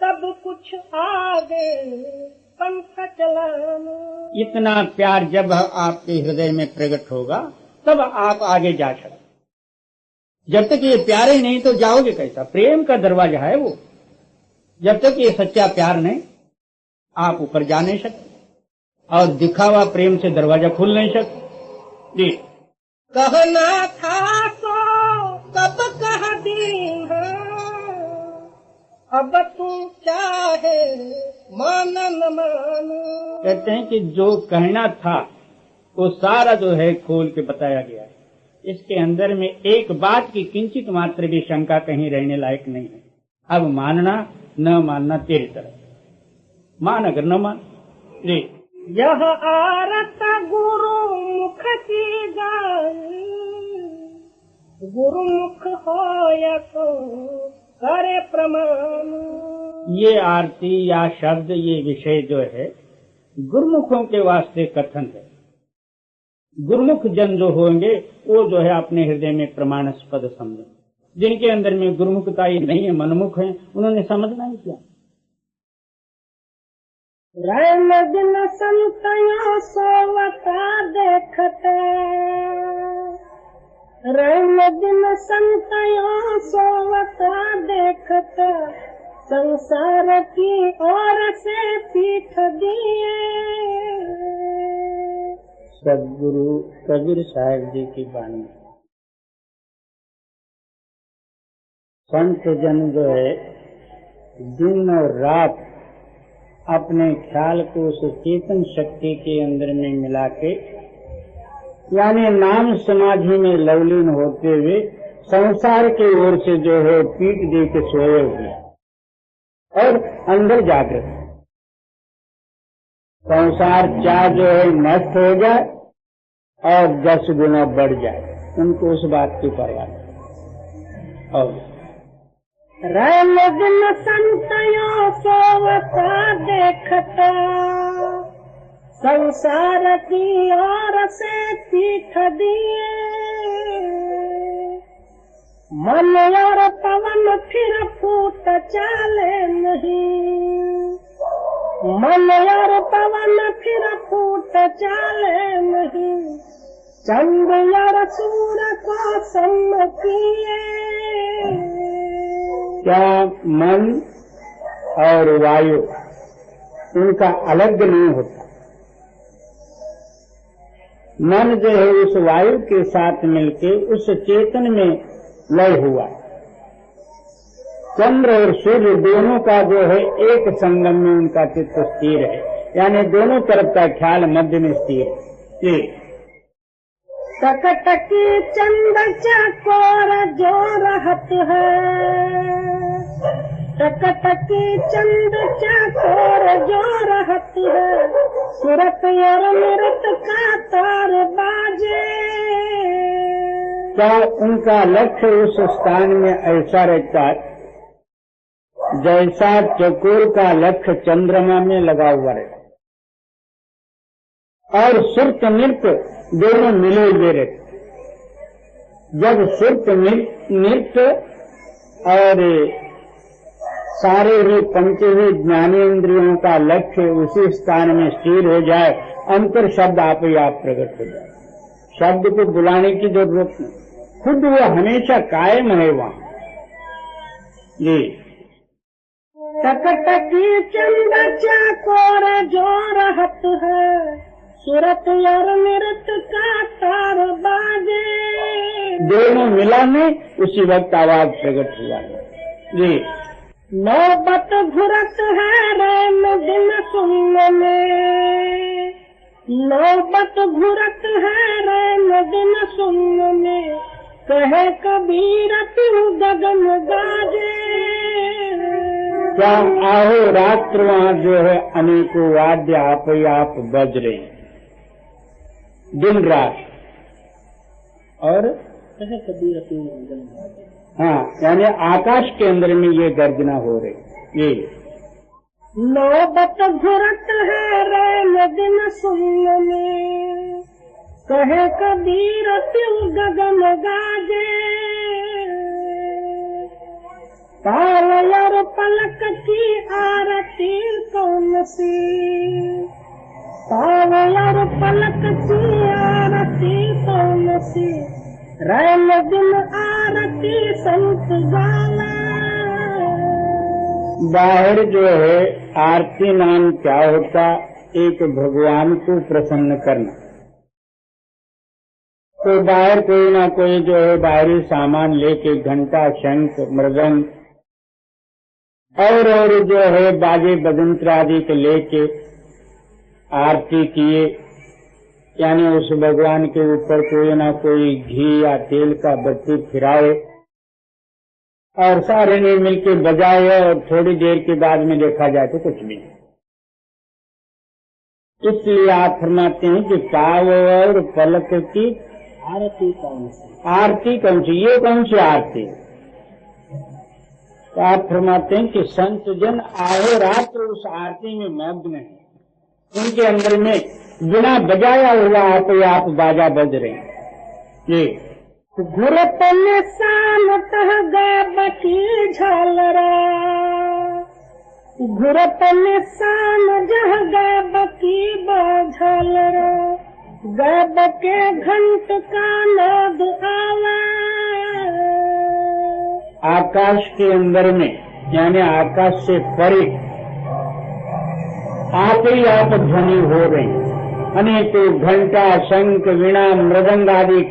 तब कुछ आगे पंथ चलाना। इतना प्यार जब आपके हृदय में प्रकट होगा तब आप आगे जा सकते। जब तक ये प्यार ही नहीं तो जाओगे कैसा? प्रेम का दरवाजा है वो। जब तक ये सच्चा प्यार नहीं, आप ऊपर जा नहीं सकते, और दिखावा प्रेम से दरवाजा खुल नहीं सकते। जी, कहना था तो कब कह दी है, अब तू चाहे मान न मान। कहते हैं कि जो कहना था वो सारा जो है खोल के बताया गया है। इसके अंदर में एक बात की किंचित मात्र भी शंका कहीं रहने लायक नहीं है। अब मानना न मानना तेरी तरफ, मान अगर न मान। जी, यह आरत गुरु मुख की गाई, गुरुमुख हो या तो करे प्रमाण। ये आरती या शब्द, ये विषय जो है गुरुमुखों के वास्ते कथन है। गुरुमुख जन जो होंगे वो जो है अपने हृदय में प्रमाणास्पद समझे। जिनके अंदर में गुरुमुखता ही नहीं है, मनमुख है, उन्होंने समझना ही क्या। रैन दिन संतयों सोवता देखते, रैन दिन संतयों सोवता देखते, संसार की ओर से पीठ दिए। सदगुरु कबीर साहब जी की वाणी। संत जन जो है दिन और रात अपने ख्याल को उस चेतन शक्ति के अंदर में मिला के, यानी नाम समाधि में लवलीन होते हुए संसार की ओर से जो है पीठ दे के सोए हुए और अंदर जागृत। संसार चाह जो है नष्ट हो जाए और 10 गुना बढ़ जाए, उनको उस बात की परवाह नहीं। और रैन दिन संतयो सोवता देखता, संसार की ओर से पीठ दिए, मन और पवन फिर फूट चाले नहीं, मन और पवन फिर फूट चाले नहीं, चंद्र और सूर्य को सम्मतिए। क्या मन और वायु उनका अलग नहीं होता? मन जो है उस वायु के साथ मिलके उस चेतन में लय हुआ। चंद्र और सूर्य दोनों का जो है एक संगम में उनका चित्त स्थिर है, यानी दोनों तरफ का ख्याल मध्य में स्थिर है। टकटकी चंद चकोर जो रहत है, टकटकी चंद चकोर जो रहत है, सूरत और नृत का तार बाजे। क्या उनका लक्ष्य उस स्थान में ऐसा रहता है जैसा चकोर का लक्ष्य चंद्रमा में लगा हुआ रहता, और सुर्त नृत्य दोनों मिले हुए रहते। जब सुर्त नृत्य और सारे ही पंचवी ज्ञानेन्द्रियों का लक्ष्य उसी स्थान में स्थिर हो जाए, अंतर शब्द आप ही आप प्रकट हो जाए। शब्द को बुलाने की जरूरत नहीं, खुद वो हमेशा कायम है वहाँ। जी, टकटकी चंद चकोर जो रहत है, सूरत और नृत का तार बाजे। दोनों मिलाने उसी वक्त आवाज प्रकट हुआ है। जी, नौबत घुरत है रैन दिन सुनने में, नौबत घुरत है रैन दिन सुनने में, कहे कबीर तू गगन गाजे। क्या आहो रात्र वहाँ जो है अनेकों वाद्य आप ही आप बज रहे हैं दिन रात, और कहे कबीर तू गगन गाजे। हाँ, यानी आकाश के अंदर में ये गर्जना हो रही। ये नौबत घुरत है रैन दिन सुनने में, कहे कबीर तू गगन गाजे। ताल और पलक की आरती कौन सी, ताल और पलक की आरती कौन सी, रैन दिन आरती संत गाला। बाहर जो है आरती नाम क्या होता? एक भगवान को प्रसन्न करना। तो बाहर कोई ना कोई जो है बाहरी सामान लेके घंटा, शंख, मृदंग और जो है बाजे बजंत्र आदि के लेके आरती किए, यानी उस भगवान के ऊपर कोई ना कोई घी या तेल का बत्ती फिराए और सारे ने मिलके बजाए, और थोड़ी देर के बाद में देखा जाए तो कुछ भी नहीं। इसलिए आप फरमाते हैं कि पाव और पलक की आरती कौन सी? आरती कौन सी? ये कौन सी आरती? तो आप फरमाते हैं कि संत जन आहो रात्र उस आरती में मग्न है, उनके अंदर में बिना बजाया हुआ आप बाजा बज रहे हैं। ये घुरत निशान तह गए बकी झालरा, घुरत निशान जह गए बकी झालरा, गैब के घंट का नाद आवा। आकाश के अंदर में यानी आकाश से परे आप ही आप ध्वनि हो रहे हैं। अनेकों घंटा, शंख, वीणा, मृदंग आदि,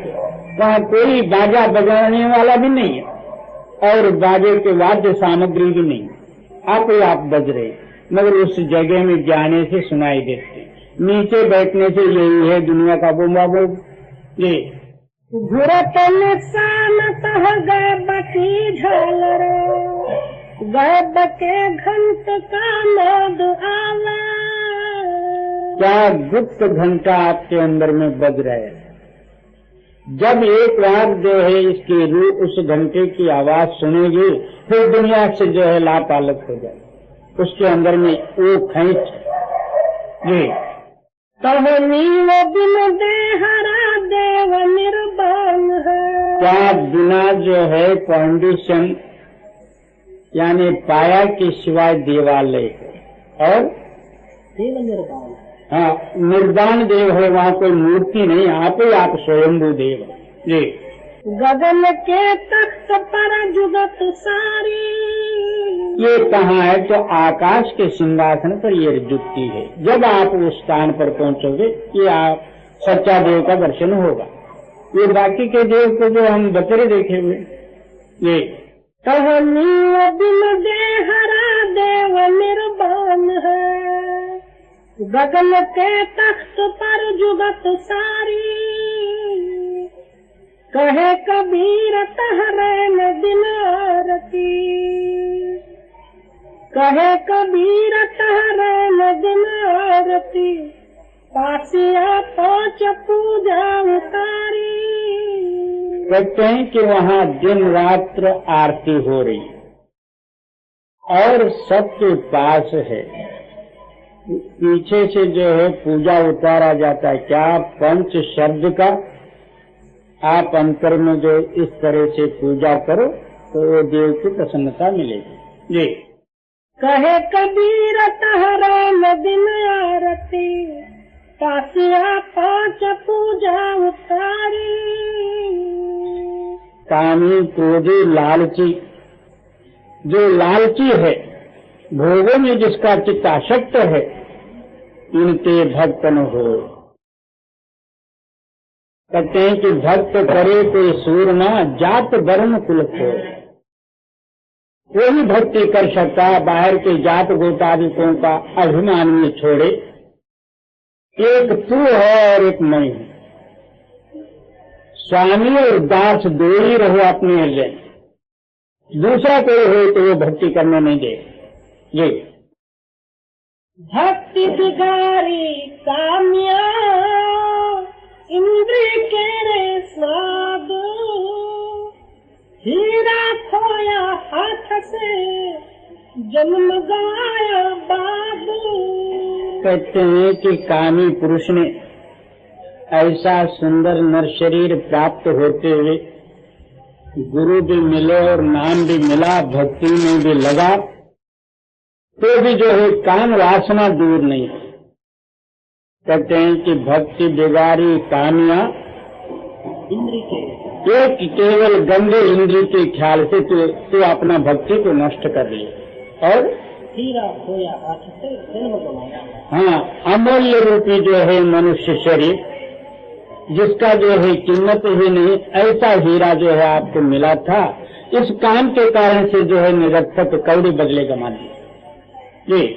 वहाँ कोई बाजा बजाने वाला भी नहीं है और बाजे के वाद्य सामग्री भी नहीं, आप ही आप बज रहे, मगर उस जगह में जाने से सुनाई देते, नीचे बैठने से यही है दुनिया का बोमा बोल। ये घुरत निशान तह गए बकी झालर, गए बके घंट का नाद आवा। क्या गुप्त घंटा आपके अंदर में बज रहे हैं। जब एक बार जो है इसकी रूह उस घंटे की आवाज सुनेगी, फिर दुनिया से जो है लापालक हो जाए। उसके अंदर में वो खींच जी नीव बिन देहरा देव निर्बान है। क्या बिना जो है कंडीशन यानी पाया के सिवाय देवालय है और देव निर्बान, हाँ निर्वाण देव है, वहाँ कोई मूर्ति नहीं, आप ही आप स्वयंभू देव जी। गगन के तख्त पर जुगत सारी, ये कहाँ है तो आकाश के सिंहासन पर ये जुटती है। जब आप उस स्थान पर पहुँचोगे ये आप सच्चा देव का दर्शन होगा। ये बाकी के देव को जो हम बकरे देखे हुए ये नीव बिन देहरा देव निर्बान है। गगन के तख्त पर जुगत सारी, कहे कबीर तहरे न दिन आरती। कहे कबीर तहरे न दिन आरती, पासिया पहुंच पूजा उतारी। कहते हैं कि वहाँ दिन रात्र आरती हो रही और सबके पास है, पीछे से जो है पूजा उतारा जाता है। क्या पंच शब्द का आप अंतर में जो इस तरह से पूजा करो तो वो देव की प्रसन्नता मिलेगी जी। कहे कबीर तहरा न दिन आरती, पासिया पांच पूजा उतारी। कामी क्रोधी लालची, जो लालची है भोगों में जिसका चित्त आसक्त है, इनके भक्त न हो। कहते हैं कि भक्त करे कोई सूर न, जात वर्ण कुल को। कोई भक्ति कर सकता बाहर के जात गोतादिकों का अभिमान में छोड़े। एक तू है और एक मैं हूँ, स्वामी और दास दो ही रहो अपने हृदय। दूसरा कोई हो तो वो भक्ति करने नहीं दे जी। भक्ति बिगारी काम्या, इंद्रिय के रे स्वाद। हीरा खोया हाथ से, जन्म गवाया बाद। कहते हैं कि कामी पुरुष ने ऐसा सुंदर नर शरीर प्राप्त होते हुए गुरु भी मिले और नाम भी मिला, भक्ति में भी लगा, तो भी जो है काम वासना दूर नहीं। कहते हैं कि भक्ति बिगाड़ी कामिया इंद्रिय के, एक केवल गंदे इंद्रिय के ख्याल से तो अपना भक्ति को नष्ट कर लिया और हीरा खोया हाथ से, जन्म गवाया। हाँ, अमूल्य रूपी जो है मनुष्य शरीर, जिसका जो है कीमत ही नहीं, ऐसा हीरा जो है आपको मिला था। इस काम के कारण से जो है निरर्थक कौड़ी बदले गमा दिए जी।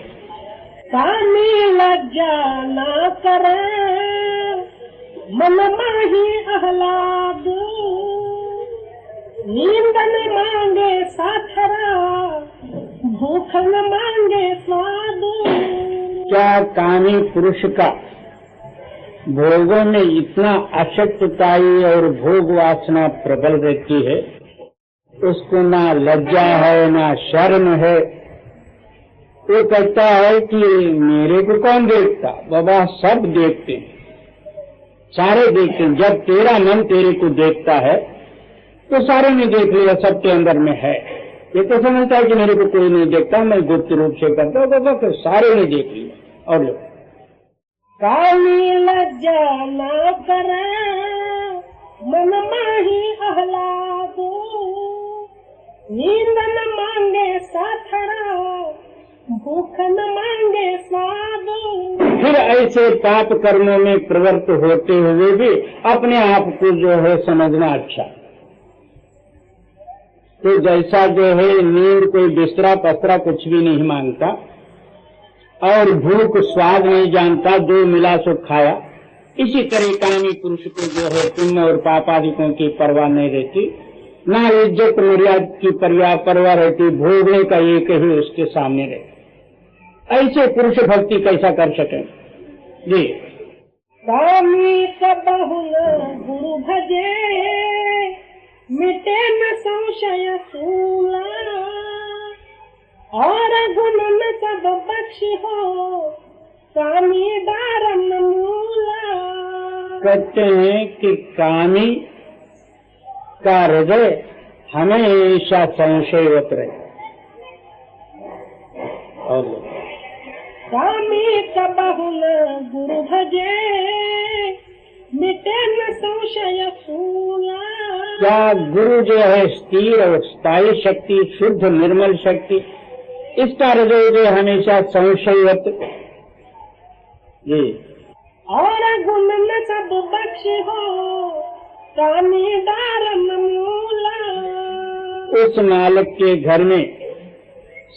कामी लज्जा न करे, मन माही आह्लाद। नींद न मांगे साथरा, भूख न मांगे स्वाद। क्या कामी पुरुष का भोगों में इतना आसक्तताई और भोग वासना प्रबल रहती है, उसको ना लज्जा है ना शर्म है। वो कहता है कि मेरे को कौन देखता, बाबा सब देखते हैं, सारे देखते हैं। जब तेरा मन तेरे को देखता है तो सारे ने देख लिया, सबके अंदर में है। ये तो समझता है कि मेरे को कोई नहीं देखता, मैं गुप्त रूप से करता हूँ, बाबा तो सारे ने देख लिया। और लो काली लज्जा न करे, मन माही आह्लाद। नींद न मांगे साथरा, भूख न मांगे स्वाद। फिर ऐसे पाप कर्मों में प्रवृत्त होते हुए भी अपने आप को जो है समझना अच्छा। तो जैसा जो है नींद कोई बिस्तरा पस्तरा कुछ भी नहीं मांगता और भूख स्वाद नहीं जानता, जो मिला सो खाया, इसी तरह कामी पुरुष को जो है पुण्य और पापादिकों की परवाह नहीं रहती, ना इज्जत मर्यादा की परवाह रहती, भोगने का एक ही उसके सामने रहता। ऐसे पुरुष भक्ति कैसा कर सके जी। कामी सबहुन गुरु भजे, मिटे न संशय सूला, और गुण न सब बख्शी हो, कामी दारम मूला। कहते हैं कि कामी का हृदय हमेशा संशयवत रहे। और कामी सबहुन गुरु भजे, मिटे न संशय सूला। क्या गुरु जो है स्थिर और स्थायी शक्ति, शुद्ध निर्मल शक्ति, इसका हृदय जो हमेशा संशयवत जी। और गुण न सब बख्श हो, कामी दारम मूला। उस मालिक के घर में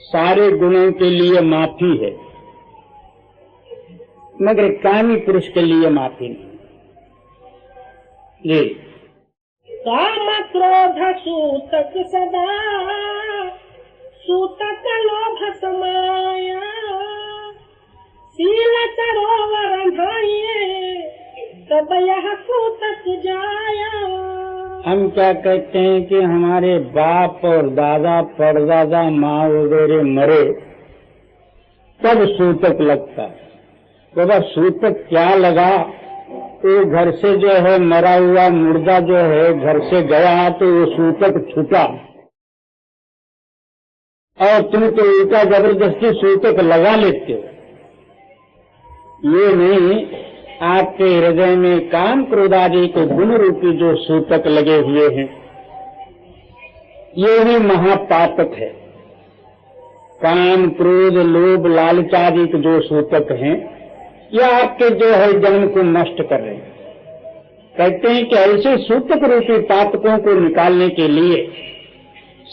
सारे गुणों के लिए माफी है, मगर कामी पुरुष के लिए माफी नहीं जी। काम क्रोध सूतक सदा, सूतक लोभ समाया, शील सरोवर नहाइए, तब यह सूतक जाया। हम क्या कहते हैं कि हमारे बाप और दादा परदादा माँ वगैरह मरे तब सूतक लगता है। बाबा सूतक क्या लगा, तो घर से जो है मरा हुआ मुर्दा जो है घर से गया तो वो सूतक छूटा, और तुम तो उल्टा जबरदस्ती सूतक लगा लेते हो। ये नहीं, आपके हृदय में काम क्रोध आदि के गुण रूपी जो सूतक लगे हुए हैं, ये भी महापातक है। काम क्रोध लोभ लालच आदि के जो सूतक हैं, यह आपके जो है जन्म को नष्ट कर रहे हैं। कहते हैं कि ऐसे सूतक रूपी पातकों को निकालने के लिए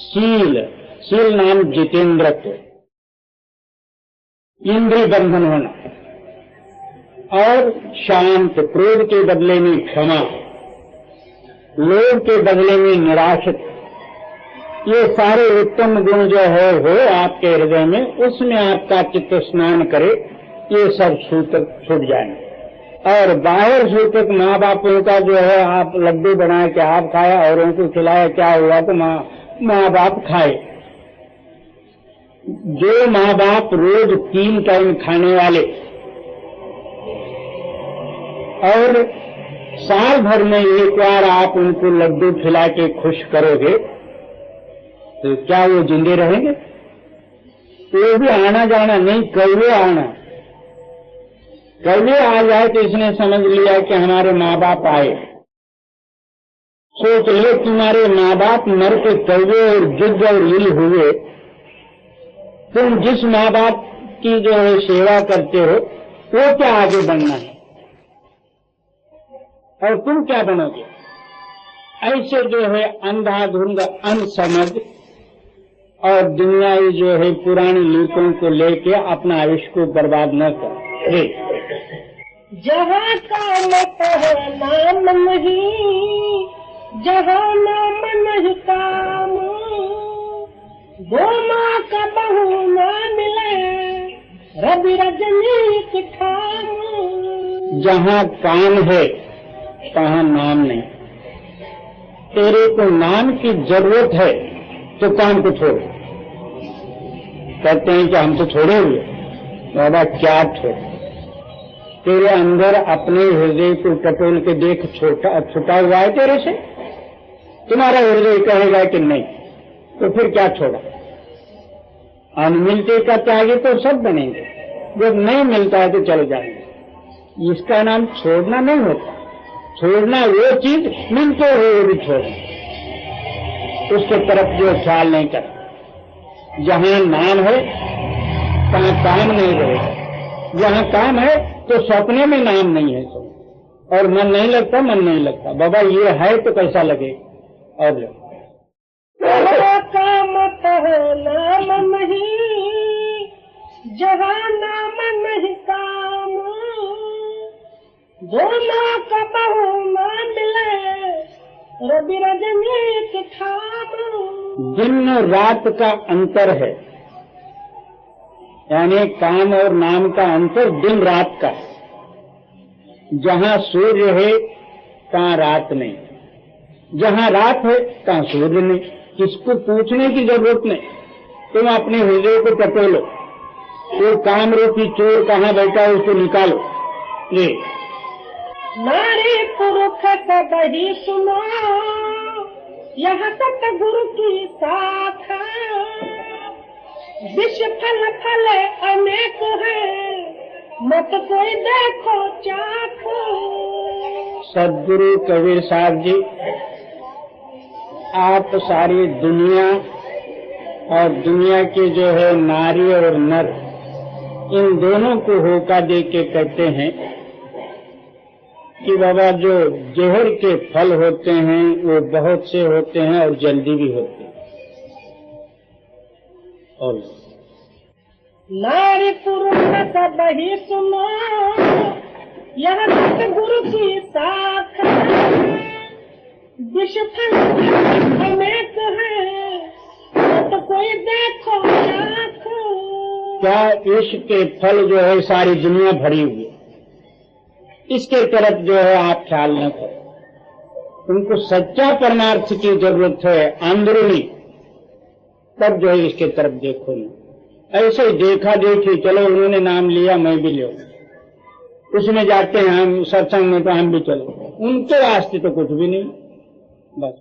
शील नाम जितेंद्रत्व, इंद्रिय बंधन होना, और शांत, क्रोध के बदले में क्षमा, लोभ के बदले में निराशत, ये सारे उत्तम गुण जो है हो आपके हृदय में, उसमें आपका चित्त स्नान करे, ये सब सूतक छूट जाएंगे। और बाहर सूतक माँ बापों का जो है आप लड्डू बना के आप खाया, औरों को खिलाया, क्या हुआ तो माँ बाप खाए। जो माँ बाप रोज 3 टाइम खाने वाले और साल भर में एक बार आप उनको लड्डू खिला के खुश करोगे, तो क्या वो जिंदे रहेंगे? वो भी आना जाना नहीं, कौवे आना, कौवे आ जाए तो इसने समझ लिया कि हमारे माँ बाप आए। सोच लो तुम्हारे माँ बाप मर के कौवे और जुग और ईल हुए, तुम जिस माँ बाप की जो है सेवा करते हो वो क्या आगे बढ़ना है, और तुम क्या बनोगे? ऐसे जो है अंधाधुंध अनसमझ और दुनियावी जो है पुरानी लीकों को लेके अपना आयुष्य को बर्बाद न कर। जहाँ काम है नाम नहीं, जहाँ नाम नहीं काम, गोमा का बहू न मिले, रवि रजनी ठाम। जहाँ काम है तहाँ नाम नहीं। तेरे को नाम की जरूरत है तो काम को छोड़। कहते हैं कि हम तो छोड़े हुए, बाबा क्या छोड़? तेरे अंदर अपने हृदय को टटोल के देख, छुटा हुआ है तेरे से। तुम्हारा हृदय कहेगा कि नहीं, तो फिर क्या छोड़ा? अनमिलते का त्यागी तो सब बनेंगे, जब नहीं मिलता है तो चले जाएंगे। इसका नाम छोड़ना नहीं होता। छोड़ना वो चीज मिलते हुए वो भी छोड़ना, उसके तरफ जो ख्याल नहीं करता। जहाँ नाम है तहाँ काम नहीं रहेगा, जहाँ काम है तो सपने में नाम नहीं है सब, और मन नहीं लगता, मन नहीं लगता। बाबा ये है तो कैसा लगे? और काम है नाम नहीं, जहाँ नाम नहीं काम, दोनों का बहु मिले रवि रजनी ठाकुर। दिन और रात का अंतर है, यानी काम और नाम का अंतर दिन रात का। जहाँ सूर्य है तहाँ रात नहीं, जहाँ रात है तहाँ सूर्य नहीं। किसको पूछने की जरूरत नहीं, तुम अपने हृदय को टटोलो, वो काम रूपी चोर कहाँ बैठा है उसको निकालो। ये नारी पुरुष सब ही सुनो, यहाँ सतगुरु की साथ विश्व फल फल अनेक है, मत कोई देखो चाखो। सदगुरु कबीर साहब जी, आप सारी दुनिया और दुनिया के जो है नारी और नर, इन दोनों को होका दे के कहते हैं कि बाबा जो जोहर के फल होते हैं वो बहुत से होते हैं और जल्दी भी होते हैं। और नारी पुरुष सब ही सुनो, यह सतगुरु की साथ विश्व फल अनेक है, तो कोई देखो चाखो। क्या इश्क के फल जो है सारी दुनिया भरी हुई, इसके तरफ जो है आप ख्याल न करो। उनको सच्चा परमार्थ की जरूरत है अंदरूनी, तब जो है इसके तरफ देखो नहीं। ऐसे ही देखा देखी, चलो उन्होंने नाम लिया मैं भी ले, उसमें जाते हैं हम सत्संग में तो हम भी चलो, उनके वास्ते तो कुछ भी नहीं। बस